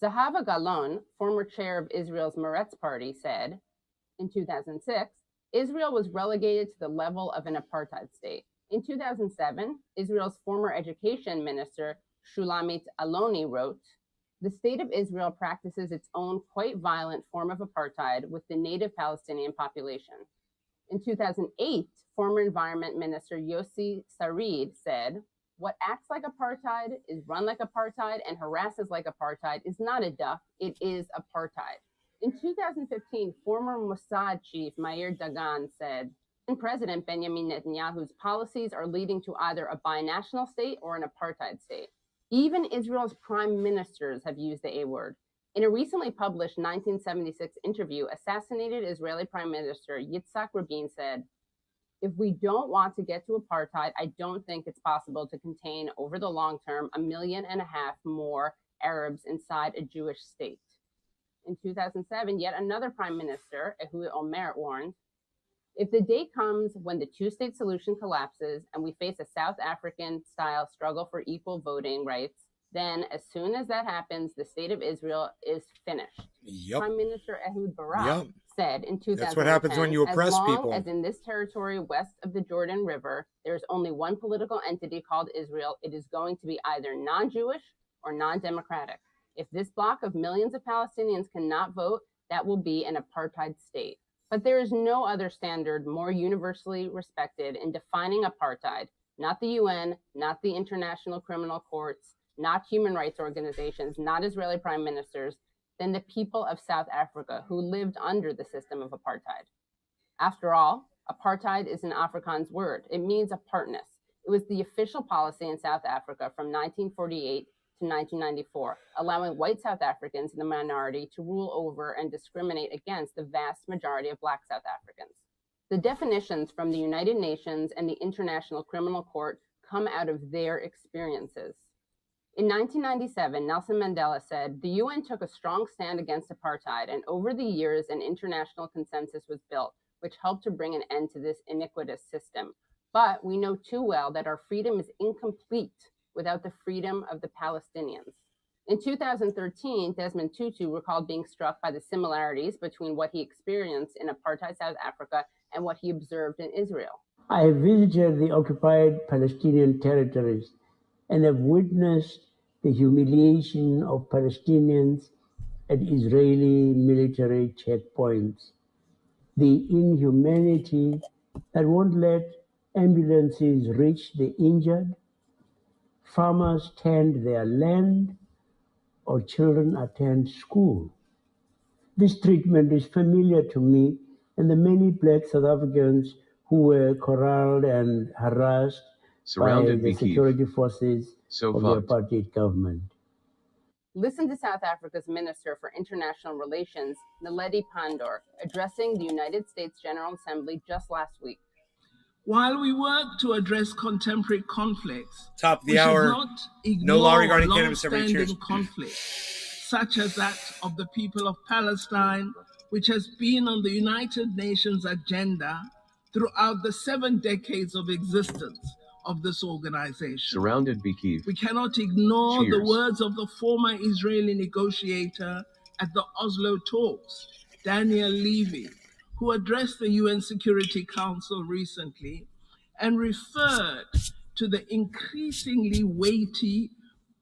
Zahava Galon, former chair of Israel's Meretz party, said in 2006, Israel was relegated to the level of an apartheid state. In 2007, Israel's former education minister, Shulamit Aloni, wrote, "The state of Israel practices its own quite violent form of apartheid with the native Palestinian population." In 2008, former Environment Minister Yossi Sarid said, "What acts like apartheid, is run like apartheid, and harasses like apartheid is not a duck, it is apartheid." In 2015, former Mossad chief Meir Dagan said, President Benjamin Netanyahu's policies are leading to either a binational state or an apartheid state. Even Israel's prime ministers have used the A word. In a recently published 1976 interview, assassinated Israeli Prime Minister Yitzhak Rabin said, "If we don't want to get to apartheid, I don't think it's possible to contain over the long term 1.5 million more Arabs inside a Jewish state." In 2007, yet another Prime Minister, Ehud Olmert, warned, "If the day comes when the two-state solution collapses and we face a South African-style struggle for equal voting rights, then as soon as that happens, the state of Israel is finished." Yep. Prime Minister Ehud Barak said in 2010, "That's what happens when you oppress people. As in this territory west of the Jordan River, there is only one political entity called Israel. It is going to be either non-Jewish or non-democratic. If this bloc of millions of Palestinians cannot vote, that will be an apartheid state." But there is no other standard more universally respected in defining apartheid, not the UN, not the International Criminal Courts, not human rights organizations, not Israeli prime ministers, than the people of South Africa who lived under the system of apartheid. After all, apartheid is an Afrikaans word. It means apartness. It was the official policy in South Africa from 1948 to 1994, allowing white South Africans in the minority to rule over and discriminate against the vast majority of Black South Africans. The definitions from the United Nations and the International Criminal Court come out of their experiences. In 1997, Nelson Mandela said, "The UN took a strong stand against apartheid, and over the years, an international consensus was built, which helped to bring an end to this iniquitous system. But we know too well that our freedom is incomplete without the freedom of the Palestinians." In 2013, Desmond Tutu recalled being struck by the similarities between what he experienced in apartheid South Africa and what he observed in Israel. "I visited the occupied Palestinian territories and have witnessed the humiliation of Palestinians at Israeli military checkpoints, the inhumanity that won't let ambulances reach the injured, farmers tend their land, or children attend school. This treatment is familiar to me and the many Black South Africans who were corralled and harassed by the security forces of the apartheid government." Listen to South Africa's Minister for International Relations, Naledi Pandor, addressing the United States General Assembly just last week. While we work to address contemporary conflicts, Top of the we hour. should not No law ignore regarding cannabis. Everybody cheers. long-standing conflicts, such as that of the people of Palestine, which has been on the United Nations agenda throughout the 7 decades of existence of this organization. Surrounded Bekiv. We cannot ignore the Cheers. words of the former Israeli negotiator at the Oslo talks, Daniel Levy, who addressed the UN Security Council recently and referred to the increasingly weighty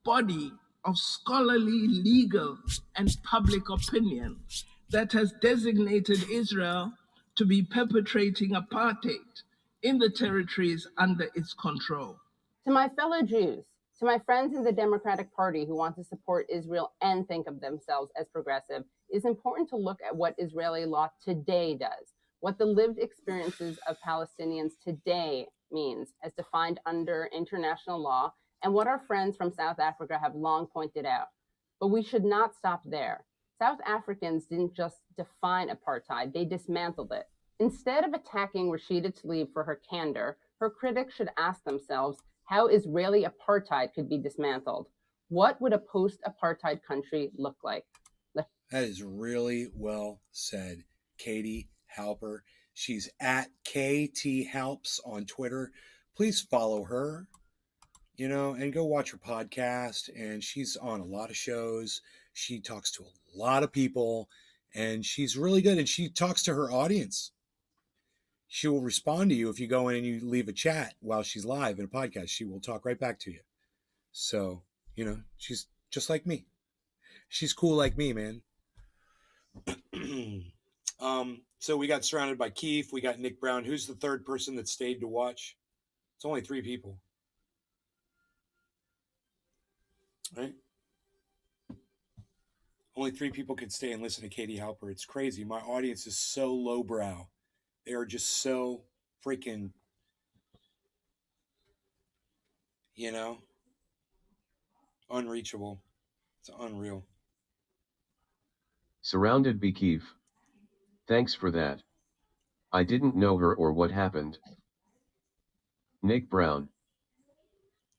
body of scholarly, legal, and public opinion that has designated Israel to be perpetrating apartheid in the territories under its control. To my fellow Jews, to my friends in the Democratic Party who want to support Israel and think of themselves as progressive, it is important to look at what Israeli law today does, what the lived experiences of Palestinians today means as defined under international law, and what our friends from South Africa have long pointed out. But we should not stop there. South Africans didn't just define apartheid, they dismantled it. Instead of attacking Rashida Tlaib for her candor, her critics should ask themselves how Israeli apartheid could be dismantled. What would a post-apartheid country look like? That is really well said. Katie Halper. She's at KT Halps on Twitter. Please follow her, and go watch her podcast. And she's on a lot of shows. She talks to a lot of people, and she's really good. And she talks to her audience. She will respond to you if you go in and you leave a chat while she's live in a podcast. She will talk right back to you. So, she's just like me. She's cool like me, man. So we got surrounded by Keith. We got Nick Brown. Who's the third person that stayed to watch? It's only 3 people. Right? Only 3 people could stay and listen to Katie Halper. It's crazy. My audience is so lowbrow. They are just so freaking, unreachable. It's unreal. Surrounded Bekiv. Thanks for that. I didn't know her or what happened. Nick Brown.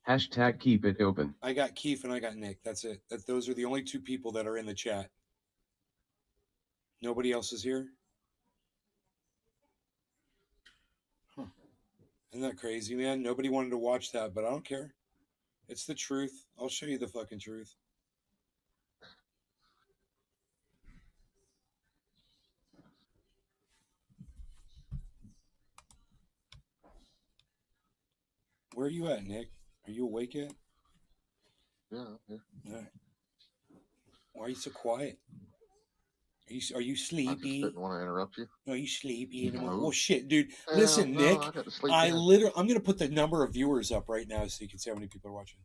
Hashtag keep it open. I got Keith and I got Nick. That's it. Those are the only 2 people that are in the chat. Nobody else is here? Huh. Isn't that crazy, man? Nobody wanted to watch that, but I don't care. It's the truth. I'll show you the fucking truth. Where are you at, Nick? Are you awake yet? Yeah. All right. Why are you so quiet? Are you sleepy? I just didn't want to interrupt you. Are you sleepy anymore? No. Well, shit, dude. Listen, Nick. I got to sleep I'm in. going to put the number of viewers up right now so you can see how many people are watching.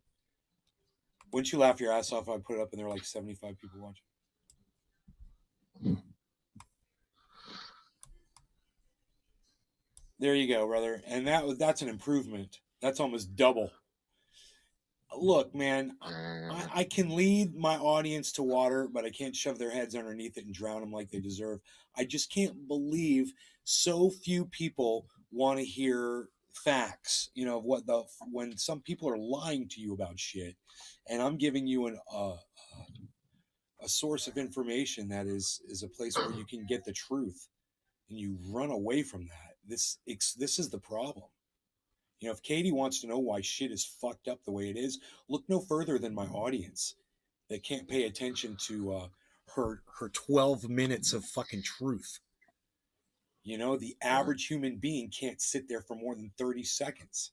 Wouldn't you laugh your ass off if I put it up and there were like 75 people watching? There you go, brother. And that's an improvement. That's almost double. Look, man, I can lead my audience to water, but I can't shove their heads underneath it and drown them like they deserve. I just can't believe so few people want to hear facts, of when some people are lying to you about shit, and I'm giving you a source of information that is a place where you can get the truth, and you run away from that. This is the problem. If Katie wants to know why shit is fucked up the way it is, look no further than my audience that can't pay attention to her 12 minutes of fucking truth. The average human being can't sit there for more than 30 seconds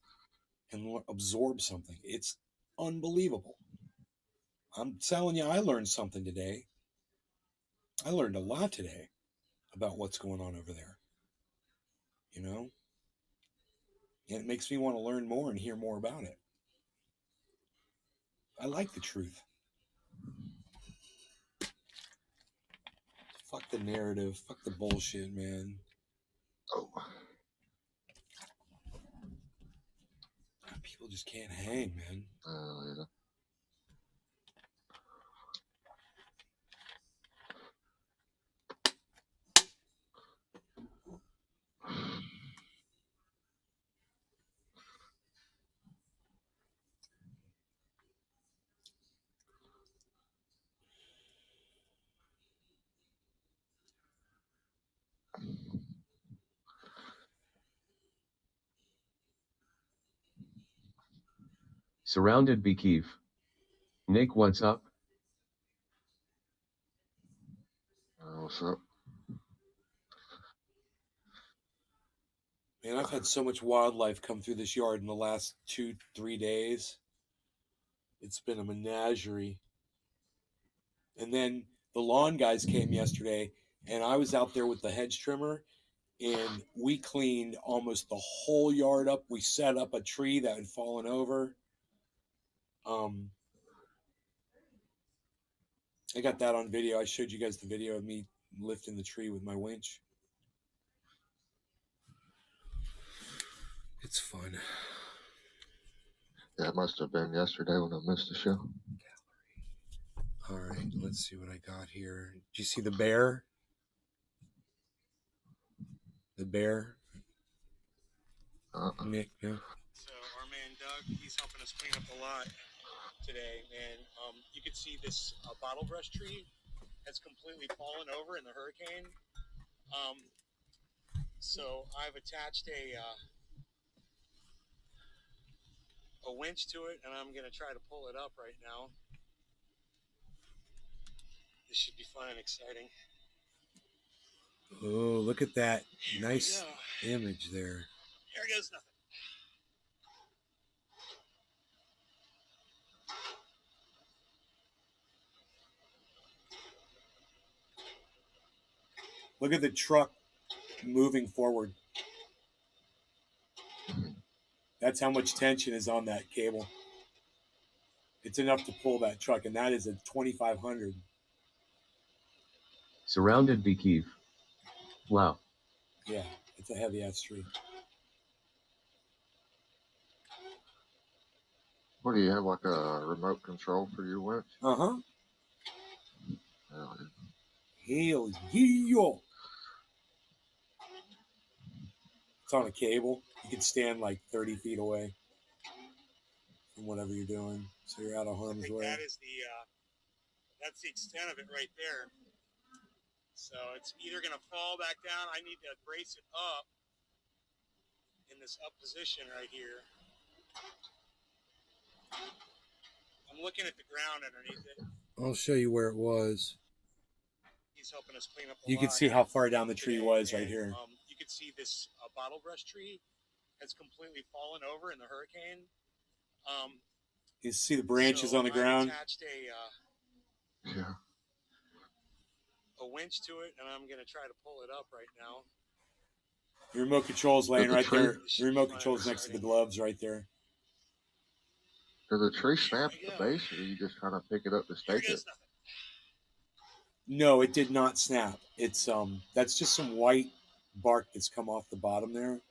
and absorb something. It's unbelievable. I'm telling you, I learned something today. I learned a lot today about what's going on over there. And it makes me want to learn more and hear more about it. I like the truth. Fuck the narrative. Fuck the bullshit, man. Oh. People just can't hang, man. Yeah. Surrounded Bekeef. Nick, what's up? What's up? Man, I've had so much wildlife come through this yard in the last 2-3 days. It's been a menagerie. And then the lawn guys came yesterday, and I was out there with the hedge trimmer, and we cleaned almost the whole yard up. We set up a tree that had fallen over. I got that on video. I showed you guys the video of me lifting the tree with my winch. It's fun. Yeah, it must have been yesterday when I missed the show. All right, let's see what I got here. Did you see the bear? The bear? Nick, yeah. So our man Doug, he's helping us clean up the lot today, and you can see this bottle brush tree has completely fallen over in the hurricane. So I've attached a winch to it, and I'm gonna try to pull it up right now. This should be fun and exciting. Oh, look at that nice image there. Here goes nothing. Look at the truck moving forward. That's how much tension is on that cable. It's enough to pull that truck, and that is a 2500. Surrounded Bekeef. Wow. Yeah, it's a heavy ass tree. What do you have, like a remote control for your winch? Uh-huh. Hell Hell yeah. It's on a cable. You can stand like 30 feet away from whatever you're doing, so you're out of harm's way. That's the extent of it right there. So it's either gonna fall back down. I need to brace it up in this up position right here. I'm looking at the ground underneath it. I'll show you where it was. He's helping us clean up the You can lot see how far down the tree today, was right and, here. You can see this bottle brush tree has completely fallen over in the hurricane. You see the branches on the ground? I've attached a winch to it, and I'm going to try to pull it up right now. The remote control's laying right there. The remote control's next to the gloves right there. Does the tree snap at the base, or do you just kind of pick it up to stake it? No, it did not snap. It's that's just some white bark that's come off the bottom there.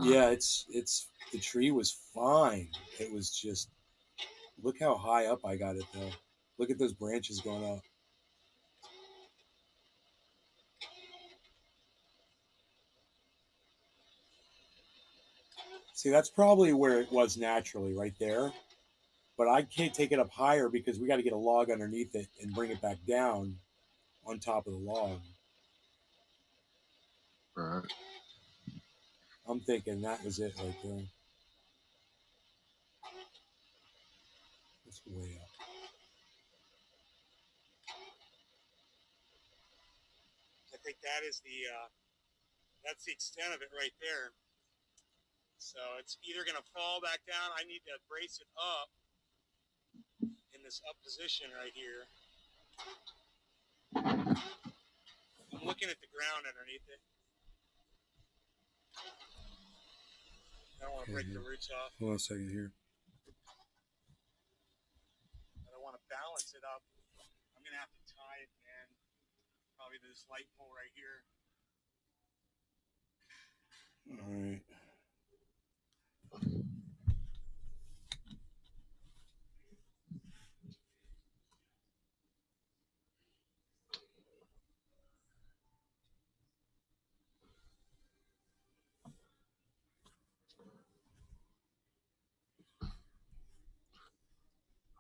Yeah, it's the tree was fine. It was just, look how high up I got it though. Look at those branches going up. See, that's probably where it was naturally, right there. But I can't take it up higher because we got to get a log underneath it and bring it back down on top of the log. Right. I'm thinking that was it right there. That's way up. I think that's the extent of it right there. So it's either going to fall back down. I need to brace it up in this up position right here. I'm looking at the ground underneath it. I don't want to break the roots off. Hold on a second here. I don't want to balance it up. I'm going to have to tie it, man. Probably to this light pole right here. All right.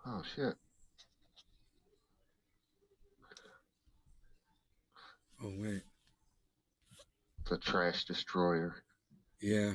Oh, shit. Oh, wait. It's a trash destroyer. Yeah.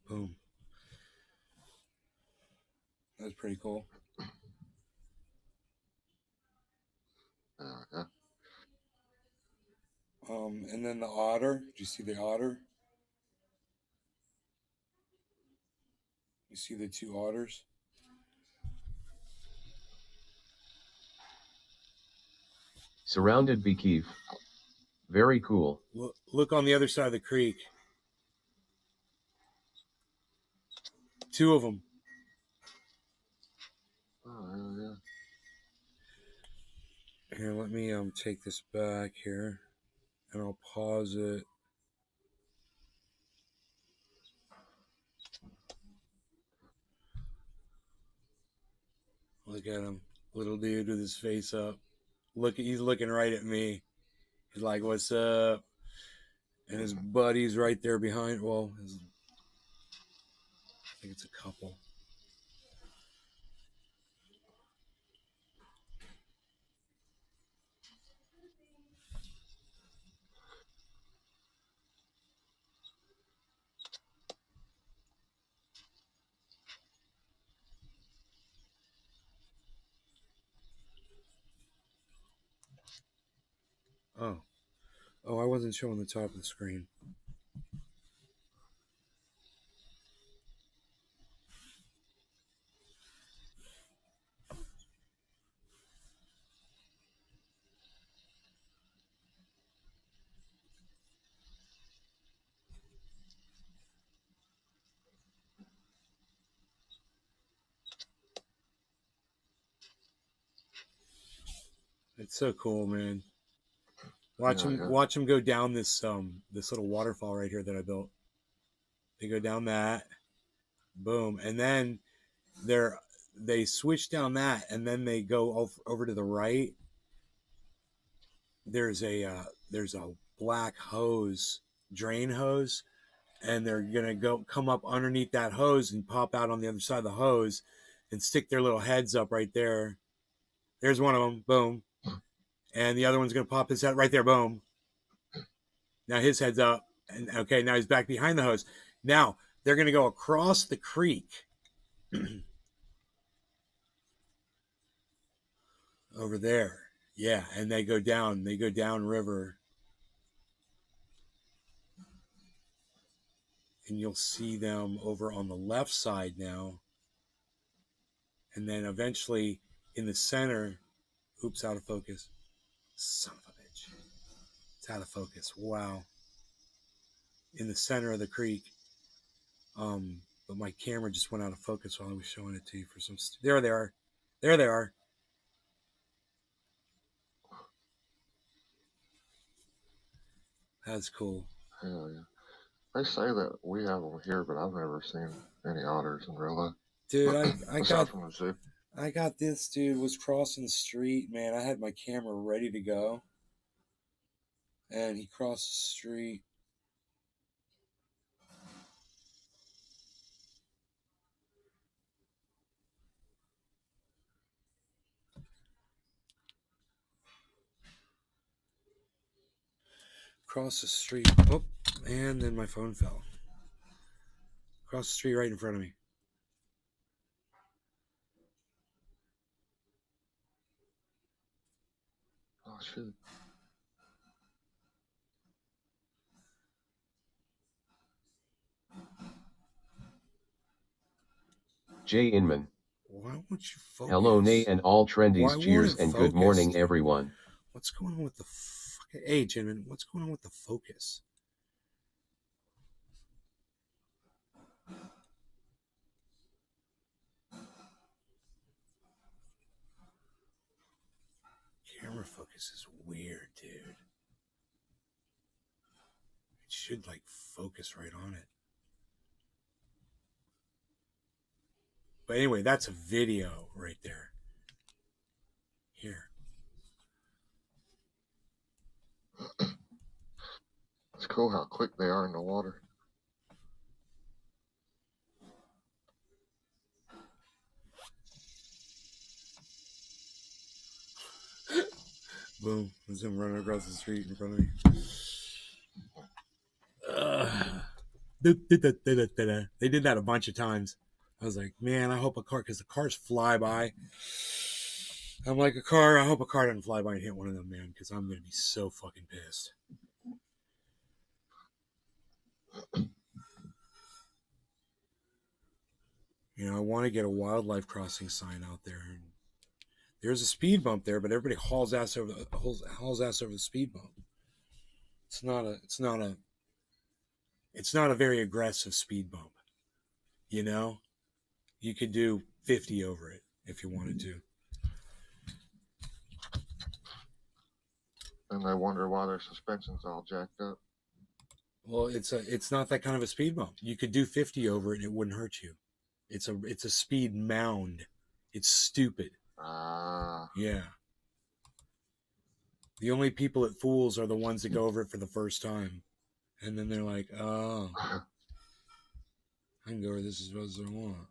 Boom. That's pretty cool. Yeah. And then the otter. Did you see the otter? You see the two otters? Surrounded Beekeef. Very cool. Look on the other side of the creek. Two of them. Oh, yeah. Here, let me take this back here, and I'll pause it. Look at him, little dude with his face up. He's looking right at me. He's like, "What's up?" And his buddy's right there behind. Well, I think it's a couple. Oh, I wasn't showing the top of the screen. It's so cool, man. Watch him go down this little waterfall right here that I built. They go down that, boom, and then they switch down that, and then they go over to the right. There's a black hose, drain hose, and they're gonna come up underneath that hose and pop out on the other side of the hose and stick their little heads up right there. There's one of them, boom, and the other one's gonna pop his head right there, boom. Now his head's up, and okay, now he's back behind the hose. Now they're gonna go across the creek over there. Yeah, and they go down river. And you'll see them over on the left side now. And then eventually in the center, oops, out of focus. Son of a bitch. It's out of focus. Wow. In the center of the creek. But my camera just went out of focus while I was showing it to you for some. There they are. There they are. That's cool. Hell yeah. They say that we have them here, but I've never seen any otters in real life. Dude, I got this dude was crossing the street, man. I had my camera ready to go. And he crossed the street. Across the street. Oh, and then my phone fell. Across the street right in front of me. Oh, shit. Jay Inman. Why won't you focus? Hello, Nay, and all trendies. Cheers and good morning, everyone. What's going on with the fucking... Hey, Jimmy, what's going on with the focus? Camera focus is weird, dude. It should, like, focus right on it. But anyway, that's a video right there. Here. It's cool how quick they are in the water. Boom. There's him running across the street in front of me. They did that a bunch of times. I was like, man, I hope a car, because the cars fly by. I'm like, I hope a car doesn't fly by and hit one of them, man, because I'm going to be so fucking pissed. You know, I want to get a wildlife crossing sign out there. And there's a speed bump there, but everybody hauls ass over the speed bump. It's not a very aggressive speed bump. You know, you could do 50 over it if you wanted to. And they wonder why their suspension's all jacked up. Well, it's not that kind of a speed bump. You could do 50 over it and it wouldn't hurt you. It's a speed mound. It's stupid. Yeah. The only people it fools are the ones that go over it for the first time. And then they're like, oh, I can go where this is what I want.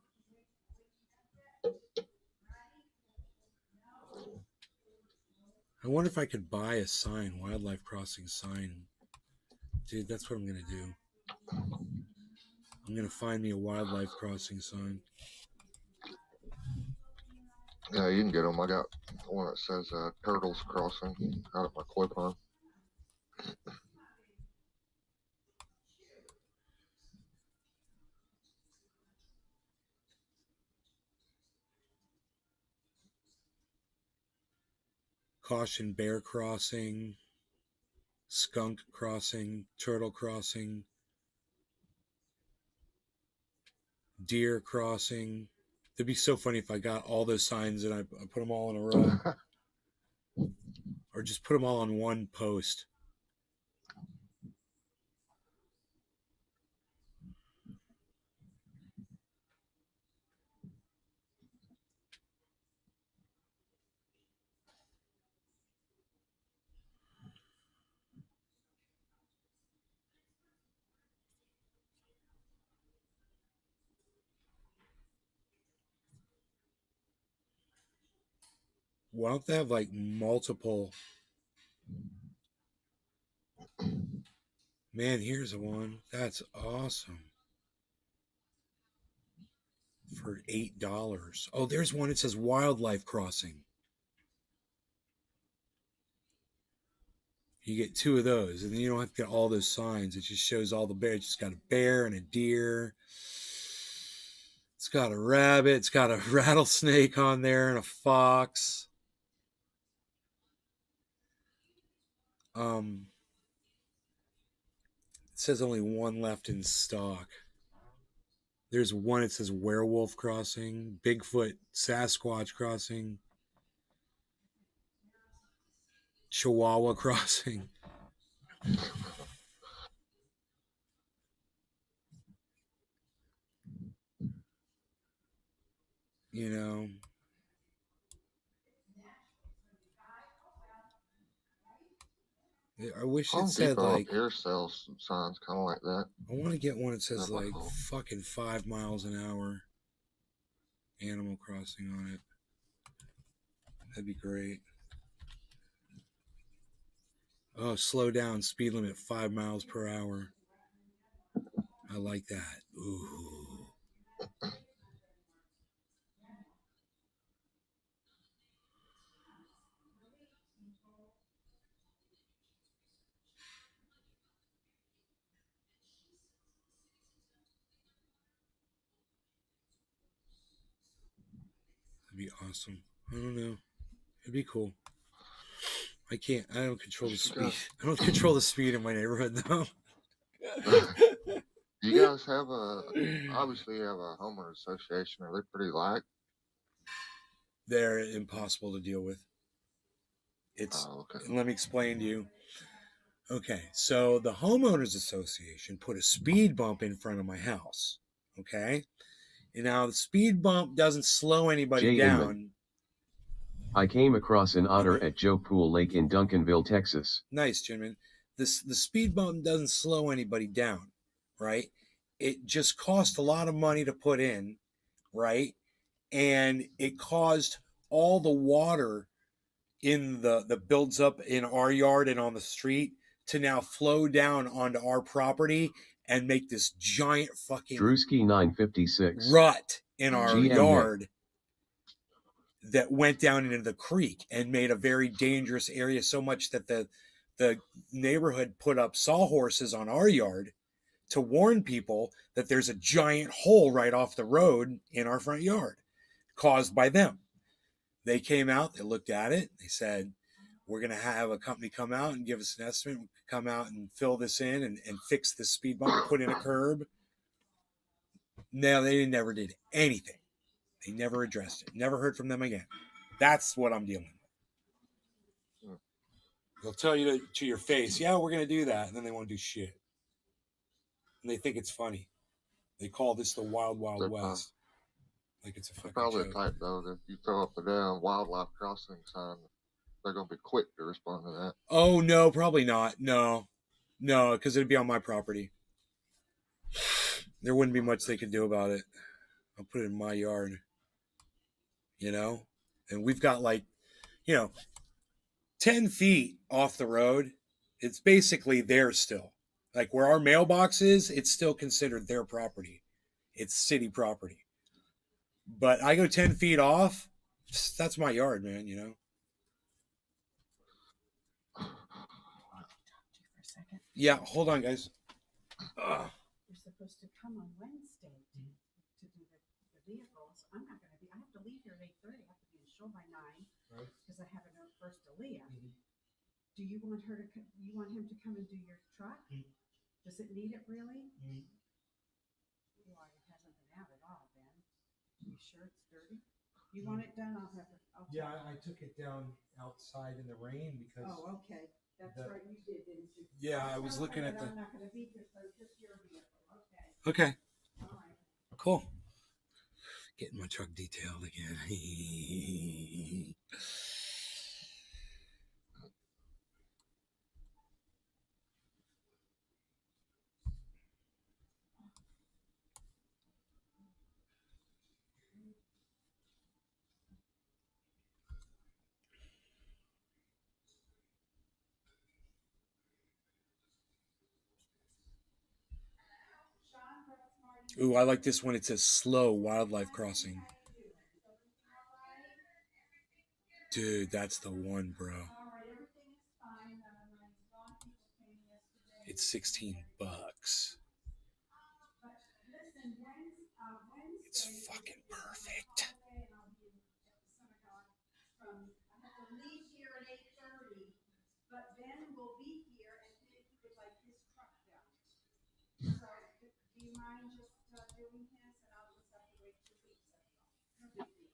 I wonder if I could buy a sign, wildlife crossing sign. Dude, that's what I'm going to do. I'm going to find me a wildlife crossing sign. Yeah, you can get them. I got one that says Turtles Crossing out of my clip-on. Caution bear crossing, skunk crossing, turtle crossing, deer crossing. It'd be so funny if I got all those signs and I put them all in a row. Or just put them all on one post. Why don't they have like multiple? Man, here's one. That's awesome. For $8. Oh, there's one that says wildlife crossing. You get 2 of those, and then you don't have to get all those signs. It just shows all the bears. It's just got a bear and a deer. It's got a rabbit. It's got a rattlesnake on there and a fox. It says only one left in stock. There's one that says werewolf crossing, Bigfoot, Sasquatch crossing, Chihuahua crossing. You know, I wish it said like here sells some signs kind of like that. I want to get one that says Not like cool. fucking 5 miles an hour Animal Crossing on it. That'd be great. Oh, slow down, speed limit 5 miles per hour. I like that. Ooh. That'd be awesome. I don't know. It'd be cool. I don't control the speed. I don't control the speed in my neighborhood though. You guys have obviously you have a homeowner association. Are they pretty light? They're impossible to deal with. Let me explain to you. Okay, so the homeowners association put a speed bump in front of my house. Okay, and now the speed bump doesn't slow anybody down. I came across an otter at Joe Pool Lake in Duncanville, Texas. Nice, gentlemen. The speed bump doesn't slow anybody down, right? It just cost a lot of money to put in, right? And it caused all the water in the builds up in our yard and on the street to now flow down onto our property and make this giant fucking Drewski 956. rut in our GM yard that went down into the creek and made a very dangerous area, so much that the neighborhood put up sawhorses on our yard to warn people that there's a giant hole right off the road in our front yard caused by them. They came out, they looked at it, they said, we're going to have a company come out and give us an estimate, come out and fill this in and fix the speed bump, put in a curb. No, they never did anything. They never addressed it. Never heard from them again. That's what I'm dealing with. They'll tell you to your face, yeah, we're going to do that. And then they won't do shit. And they think it's funny. They call this the Wild Wild West. Like it's a fucking probably joke. the type, though, that if you throw up a damn wildlife crossing sign, they're going to be quick to respond to that. Oh, no, probably not. No, because it'd be on my property. There wouldn't be much they could do about it. I'll put it in my yard. You know? And we've got 10 feet off the road. It's basically theirs still. Like where our mailbox is, it's still considered their property. It's city property. But I go 10 feet off, that's my yard, man, you know? Yeah, hold on, guys. You're supposed to come on Wednesday to do the vehicles. I'm not going to be. I have to leave here at 8:30. I have to be in the show by 9 because I have a first Aaliyah. Do you want her to? You want him to come and do your truck? Does it need it really? Why it hasn't been out at all, Ben? You sure it's dirty? You want it done? I'll have it. Yeah, I took it down outside in the rain because. Oh, okay. That's right. You did, didn't you? Yeah, I was looking at the. I'm not going to be here, so just your vehicle. Okay. All right. Cool. Getting my truck detailed again. Ooh, I like this one. It says slow wildlife crossing. Dude, that's the one, bro. It's $16. It's fucking perfect. But Ben will be here and he would like his truck done. So do you mind just doing his and I'll just have to wait 2 weeks? No big deal.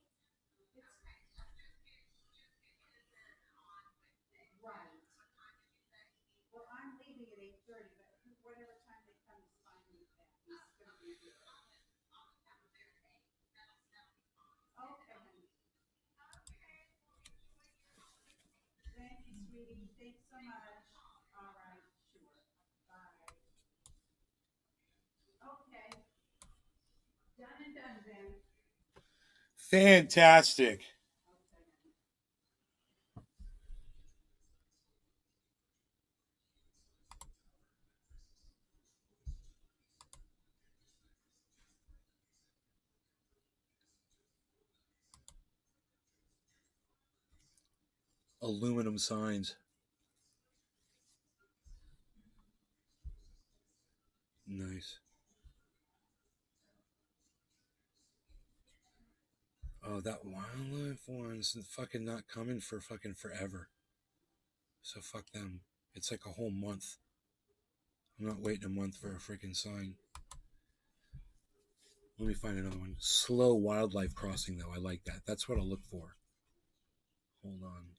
Right. Well, I'm leaving at 8:30, but whatever time they come is fine with that. He's going to be here. Okay, honey. Thank you, sweetie. Thanks so much. All right, sure. Bye. Okay. Done and done, then. Fantastic. Aluminum signs. Nice. Oh, that wildlife one's fucking not coming for fucking forever. So fuck them. It's like a whole month. I'm not waiting a month for a freaking sign. Let me find another one. Slow wildlife crossing, though. I like that. That's what I'll look for. Hold on.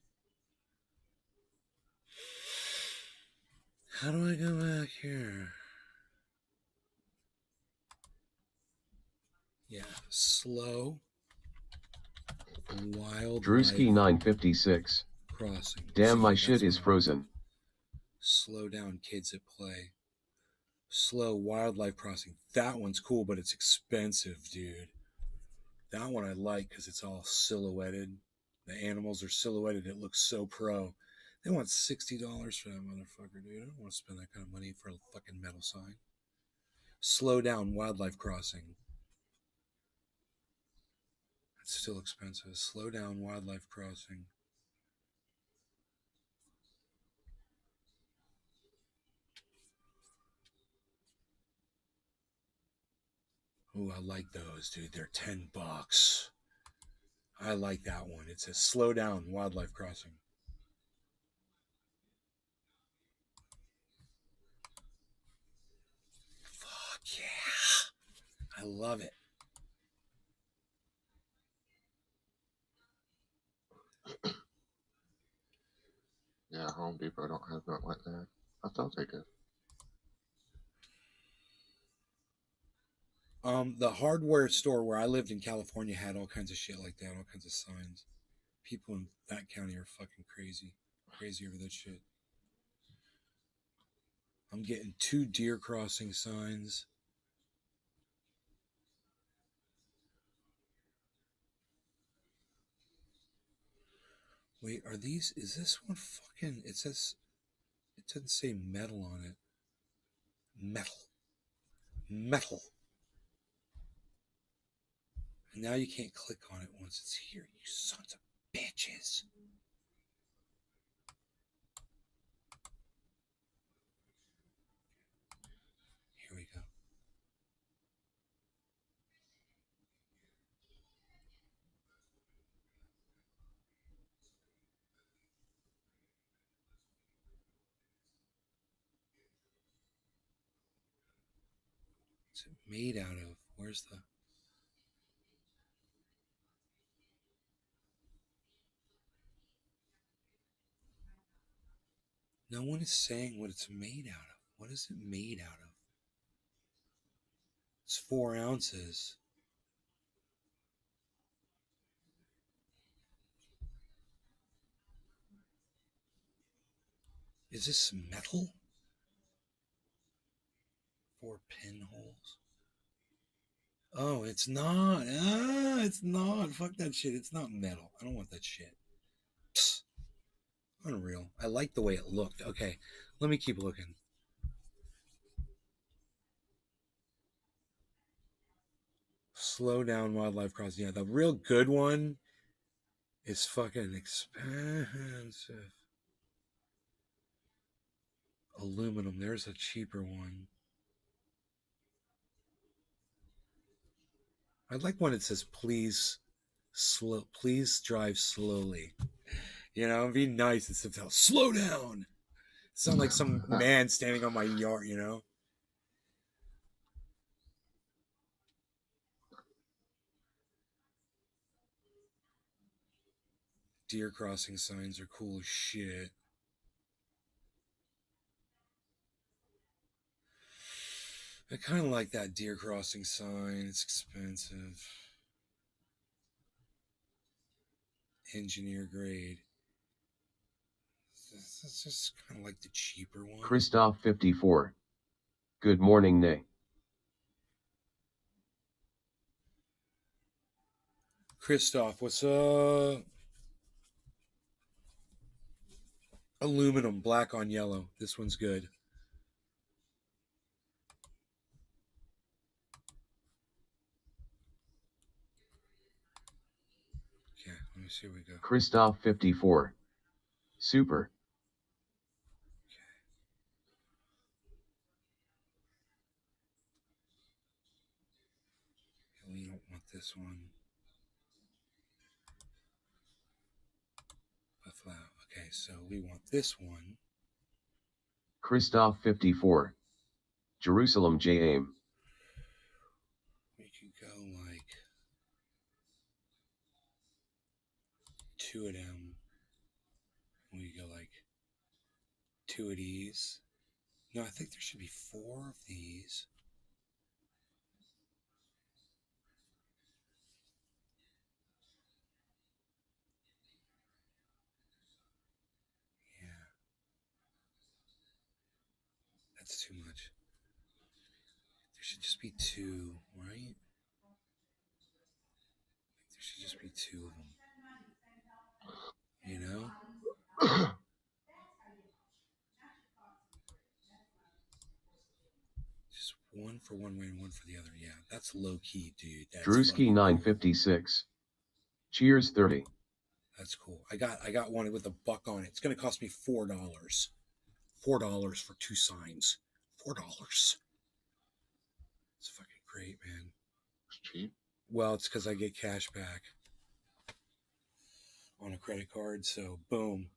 How do I go back here? Yeah, slow wildlife Drewski 956. crossing. Damn, my shit is frozen. Slow down, kids at play. Slow wildlife crossing. That one's cool, but it's expensive, dude. That one I like because it's all silhouetted. The animals are silhouetted. It looks so pro. They want $60 for that motherfucker, dude. I don't want to spend that kind of money for a fucking metal sign. Slow down wildlife crossing. It's still expensive. Slow down wildlife crossing. Ooh, I like those, dude. They're $10. I like that one. It says slow down wildlife crossing. Fuck yeah. I love it. Yeah, Home Depot don't have nothing like that. I thought they did. The hardware store where I lived in California had all kinds of shit like that, all kinds of signs. People in that county are fucking crazy over that shit. I'm getting 2 deer crossing signs. Wait, are these, is this one fucking, it says, it doesn't say metal on it. Metal. And now you can't click on it once it's here, you sons of bitches. Here we go. What's it made out of? Where's the... No one is saying what it's made out of. What is it made out of? It's 4 ounces. Is this metal? 4 pinholes. Oh, it's not. It's not. Fuck that shit. It's not metal. I don't want that shit. Psst. Unreal. I like the way it looked. Okay, let me keep looking. Slow down wildlife crossing. Yeah, the real good one is fucking expensive. Aluminum. There's a cheaper one. I like when it says please drive slowly. You know, it'd be nice instead of slow down. Sound like some man standing on my yard, you know? Deer crossing signs are cool as shit. I kind of like that deer crossing sign. It's expensive. Engineer grade. That's just kind of like the cheaper one. Christoph 54. Good morning, Nay. Christoph, what's up? Aluminum, black on yellow. This one's good. Okay, let me see where we go. Christoph 54. Super. We don't want this one. Buffalo. Okay, so we want this one. Christoph 54. Jerusalem J-Aim. We could go like 2 of them. We go like 2 of these. No, I think there should be 4 of these. Yeah. That's too much. There should just be 2, right? There should just be 2 of them. You know? Just one for one way and one for the other. Yeah, that's low key, dude. That's Drewski fucking 956. Cheers 30. That's cool. I got one with a buck on it. It's gonna cost me $4. $4 for 2 signs. $4. It's fucking great, man. It's cheap. Well, it's because I get cash back on a credit card. So boom,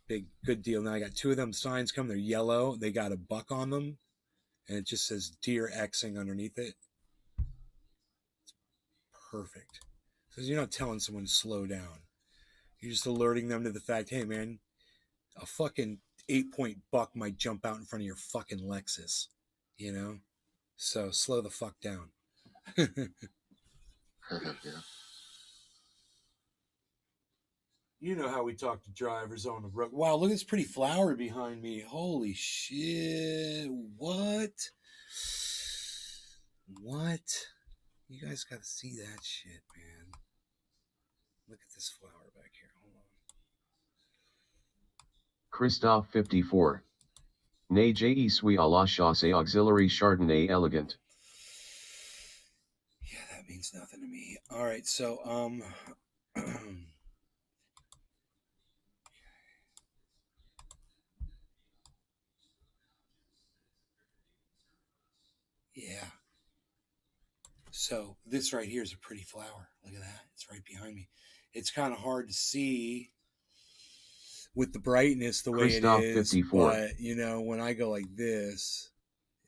big good deal. Now I got 2 of them signs coming. They're yellow. They got a buck on them, and it just says deer Xing underneath it. It's perfect. Because you're not telling someone to slow down. You're just alerting them to the fact, hey man, a fucking 8-point buck might jump out in front of your fucking Lexus, you know? So slow the fuck down. Yeah. You know how we talk to drivers on the road. Wow, look at this pretty flower behind me. Holy shit. What? What? You guys got to see that shit, man. Look at this flower back here. Hold on. Christophe 54. Ne je suis à la chasse auxiliary Chardonnay elegant. Yeah, that means nothing to me. All right, so yeah. So this right here is a pretty flower. Look at that. It's right behind me. It's kind of hard to see with the brightness the way Christophe it is, 54. but you know, when I go like this,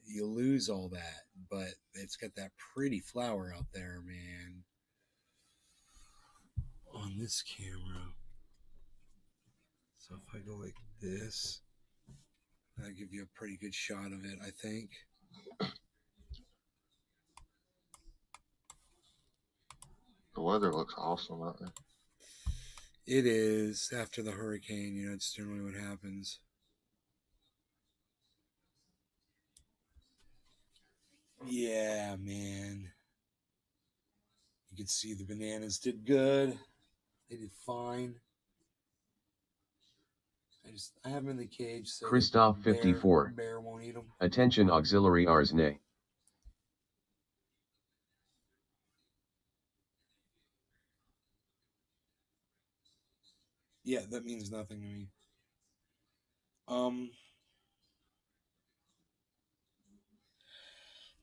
you lose all that. But it's got that pretty flower out there, man. On this camera. So if I go like this, that'll give you a pretty good shot of it, I think. The weather looks awesome out there. It is. After the hurricane, you know, it's generally what happens. Yeah, man. You can see the bananas did good. They did fine. I have them in the cage. So Christophe 54. Bear won't eat them. Attention auxiliary arsene. Yeah, that means nothing to me.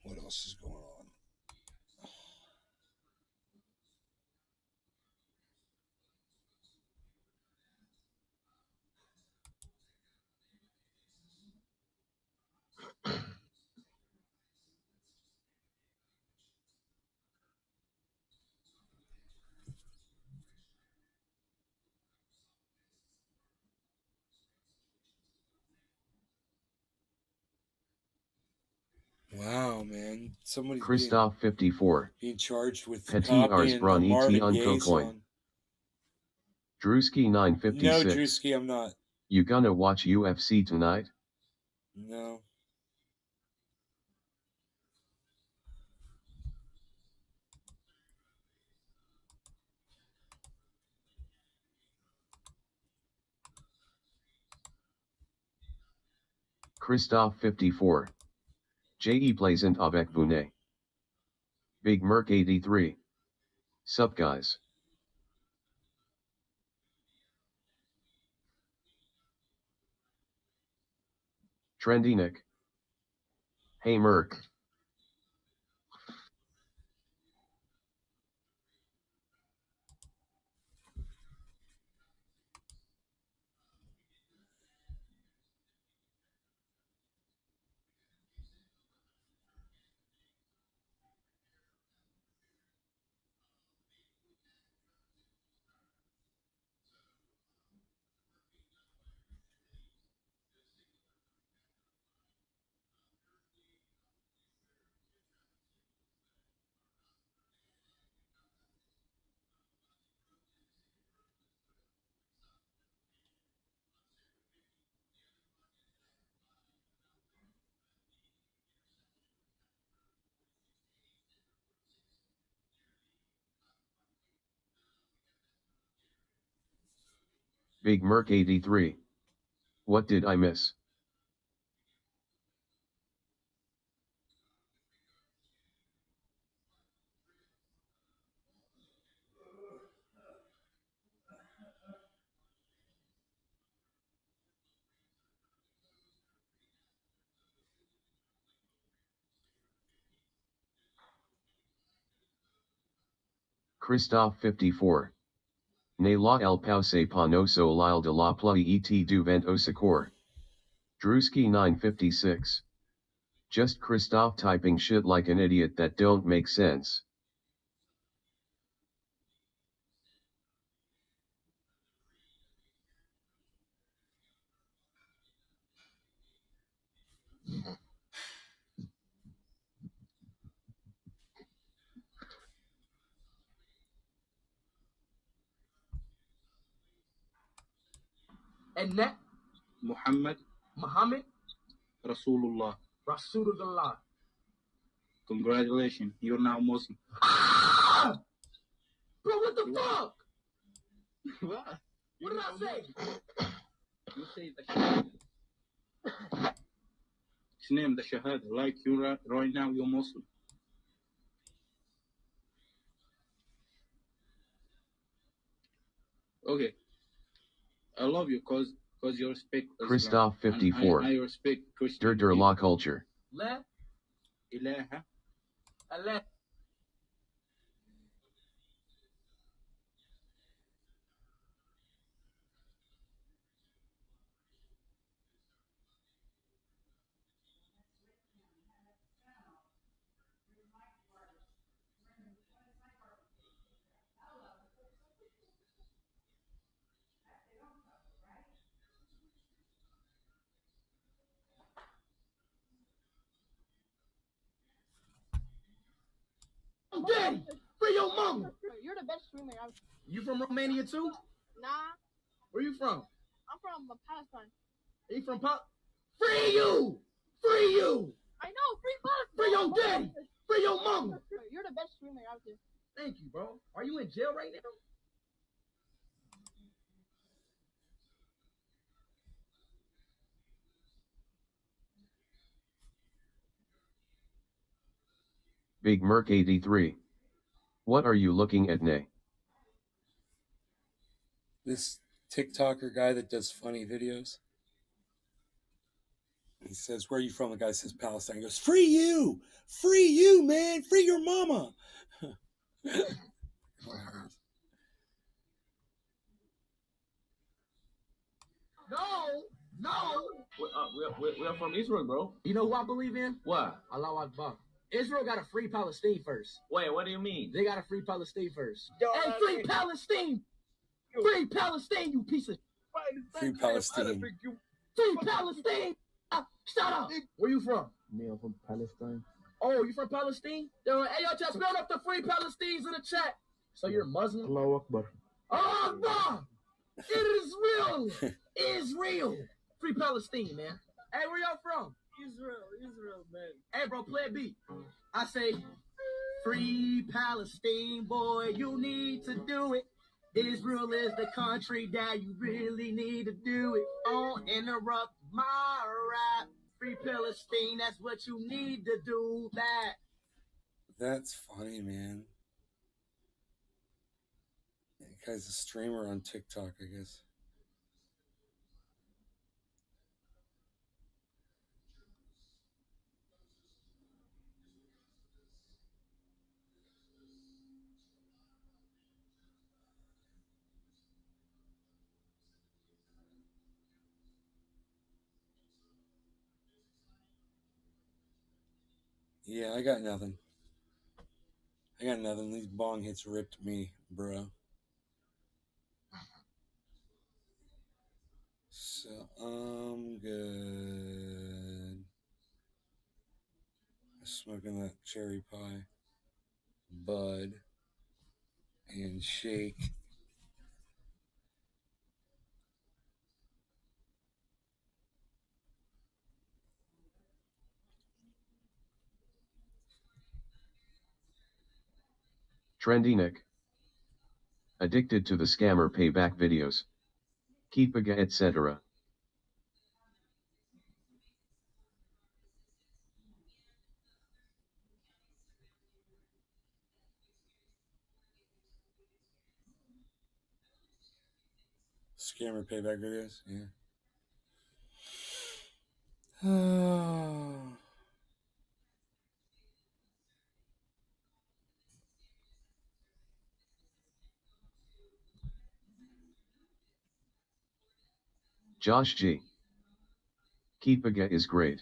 What else is going on? Wow, man. Somebody's Christophe 54. being charged with Petit copying ars bron et Marvin unco Gaye coin. song. Drewski 956. No, Drewski, I'm not. You gonna watch UFC tonight? No. Christophe 54. Je plaisant avec vous. Big Merc 83. Sup guys. Trendy Nick. Hey Merc. Big Merc 83. What did I miss? Christophe 54. Ne la el pause panoso lile de la pluie et du vent au secours. Drewski 956. Just Christophe typing shit like an idiot that don't make sense. And that Muhammad Rasulullah. Congratulations, you're now Muslim. Ah! Bro, what the fuck? What? What did I say? You say the Shahada. His name, the Shahada. Like you right now, you're Muslim. Okay. I love you because you respect Islam. Christophe 54. I respect Christianity. La culture. La ilaha Allah. Daddy, free your mama. You're the best streamer out. You from Romania too? Nah. Where you from? I'm from Palestine. Are you from Free you! Free you! I know, free Palestine. Free your daddy! Free your mama! You're the best streamer out there. Thank you, bro. Are you in jail right now? Big Merc 83. What are you looking at, Nay? This TikToker guy that does funny videos. He says, where are you from? The guy says Palestine. He goes, free you! Free you, man! Free your mama! No! We're from Israel, bro. You know who I believe in? What? Allah Akbar. Israel got to free Palestine first. Wait, what do you mean? They got to free Palestine first. Hey, free Palestine! Free Palestine, you piece of... Free Palestine. Free Palestine! Shut up! Where you from? Me, I'm from Palestine. Oh, you from Palestine? Yo, hey, yo, just build up the free Palestinians in the chat. So you're Muslim? Allahu Akbar. Oh, no! It is real! It is real! Free Palestine, man. Hey, where y'all from? Israel, man. Hey, bro, play a beat. I say, free Palestine, boy, you need to do it. Israel is the country that you really need to do it. Don't interrupt my rap. Free Palestine, that's what you need to do. That's funny, man. That guy's a streamer on TikTok, I guess. Yeah, I got nothing. These bong hits ripped me, bro. So I'm good. Smoking that cherry pie, bud, and shake. Trendy Nick. Addicted to the scammer payback videos. Keepaga etc. Scammer payback videos, yeah. Oh. Josh G. Keepaga is great.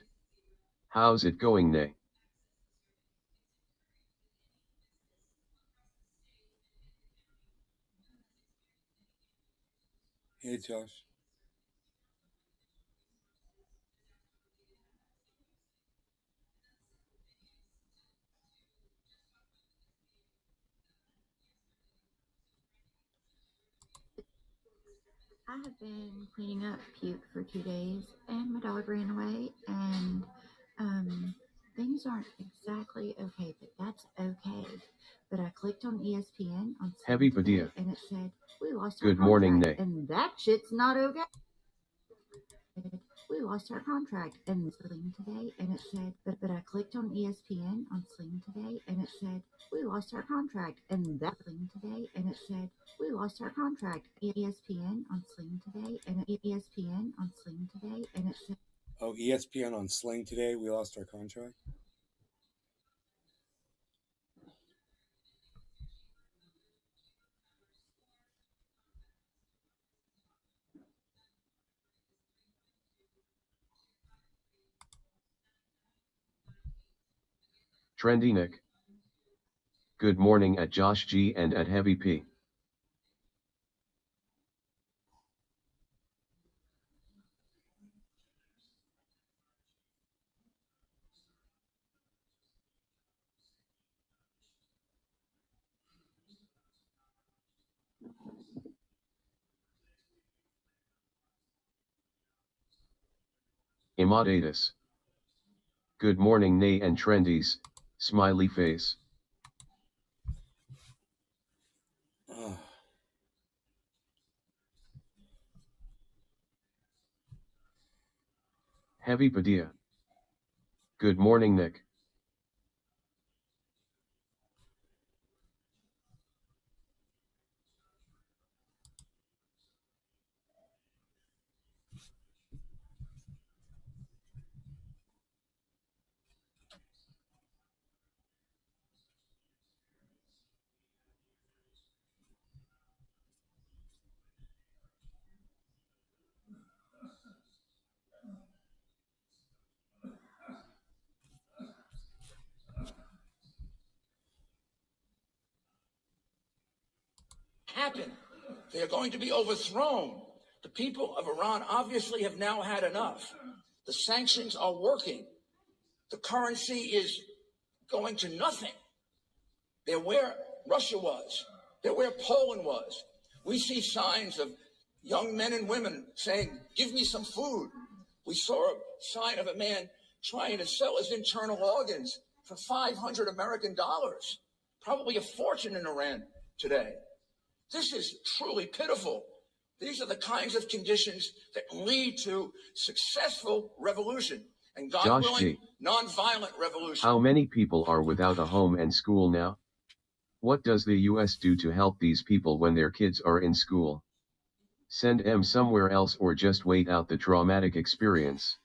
How's it going, Nay? Hey, Josh. I have been cleaning up puke for 2 days, and my dog ran away, and things aren't exactly okay, but that's okay. But I clicked on ESPN on Heavy Sunday, Padilla. and it said, we lost our Good morning, contract, Nay. and that shit's not okay. We lost our contract, and Sling today, and it said, but I clicked on ESPN on Sling today, and it said, we lost our contract, and that Sling today, and it said, we lost our contract. ESPN on Sling today, and ESPN on Sling today, and it said, Oh, ESPN on Sling today. We lost our contract. Trendy Nick. Good morning at Josh G and at Heavy P. Imadatus. Good morning, Nay and Trendies. Smiley face. Oh. Heavy Padilla. Good morning, Nick. Happen. They are going to be overthrown. The people of Iran obviously have now had enough. The sanctions are working. The currency is going to nothing. They're where Russia was. They're where Poland was. We see signs of young men and women saying, give me some food. We saw a sign of a man trying to sell his internal organs for $500 American. Probably a fortune in Iran today. This is truly pitiful. These are the kinds of conditions that lead to successful revolution and, God Josh willing, G. nonviolent revolution. How many people are without a home and school now? What does the US do to help these people when their kids are in school? Send them somewhere else or just wait out the traumatic experience.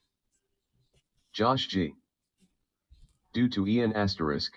Josh G. Due to Ian asterisk.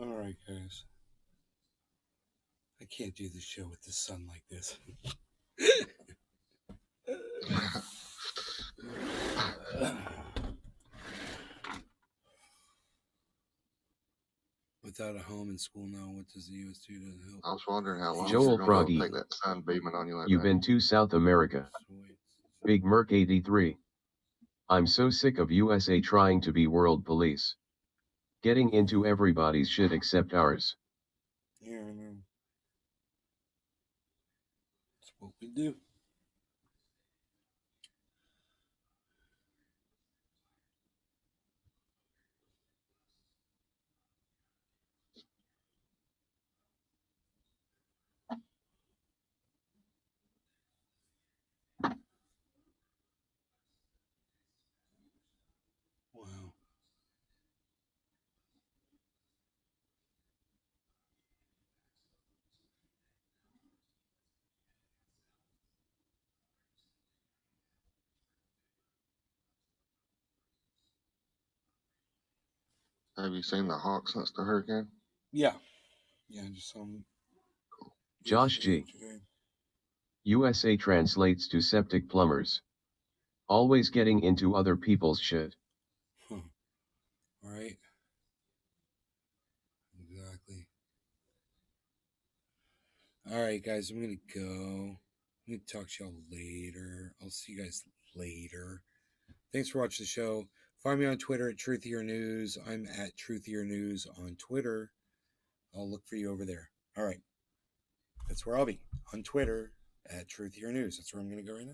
All right, guys. I can't do the show with the sun like this. Without a home and school now, what does the U.S. do to help? I was wondering how long Joel you're going to Froggy. take that sun beaming on you like You've that. been to South America. Big Merc 83. I'm so sick of USA trying to be world police. Getting into everybody's shit except ours. Yeah, I know. That's what we do. Wow. Have you seen the hawk since the hurricane? Yeah. Yeah, just some. Josh G. USA translates to septic plumbers. Always getting into other people's shit. Huh. Right. Exactly. All right, guys, I'm going to go. I'm going to talk to y'all later. I'll see you guys later. Thanks for watching the show. Find me on Twitter at Truthier News. I'm at Truthier News on Twitter. I'll look for you over there. All right. That's where I'll be. On Twitter at Truthier News. That's where I'm going to go right now.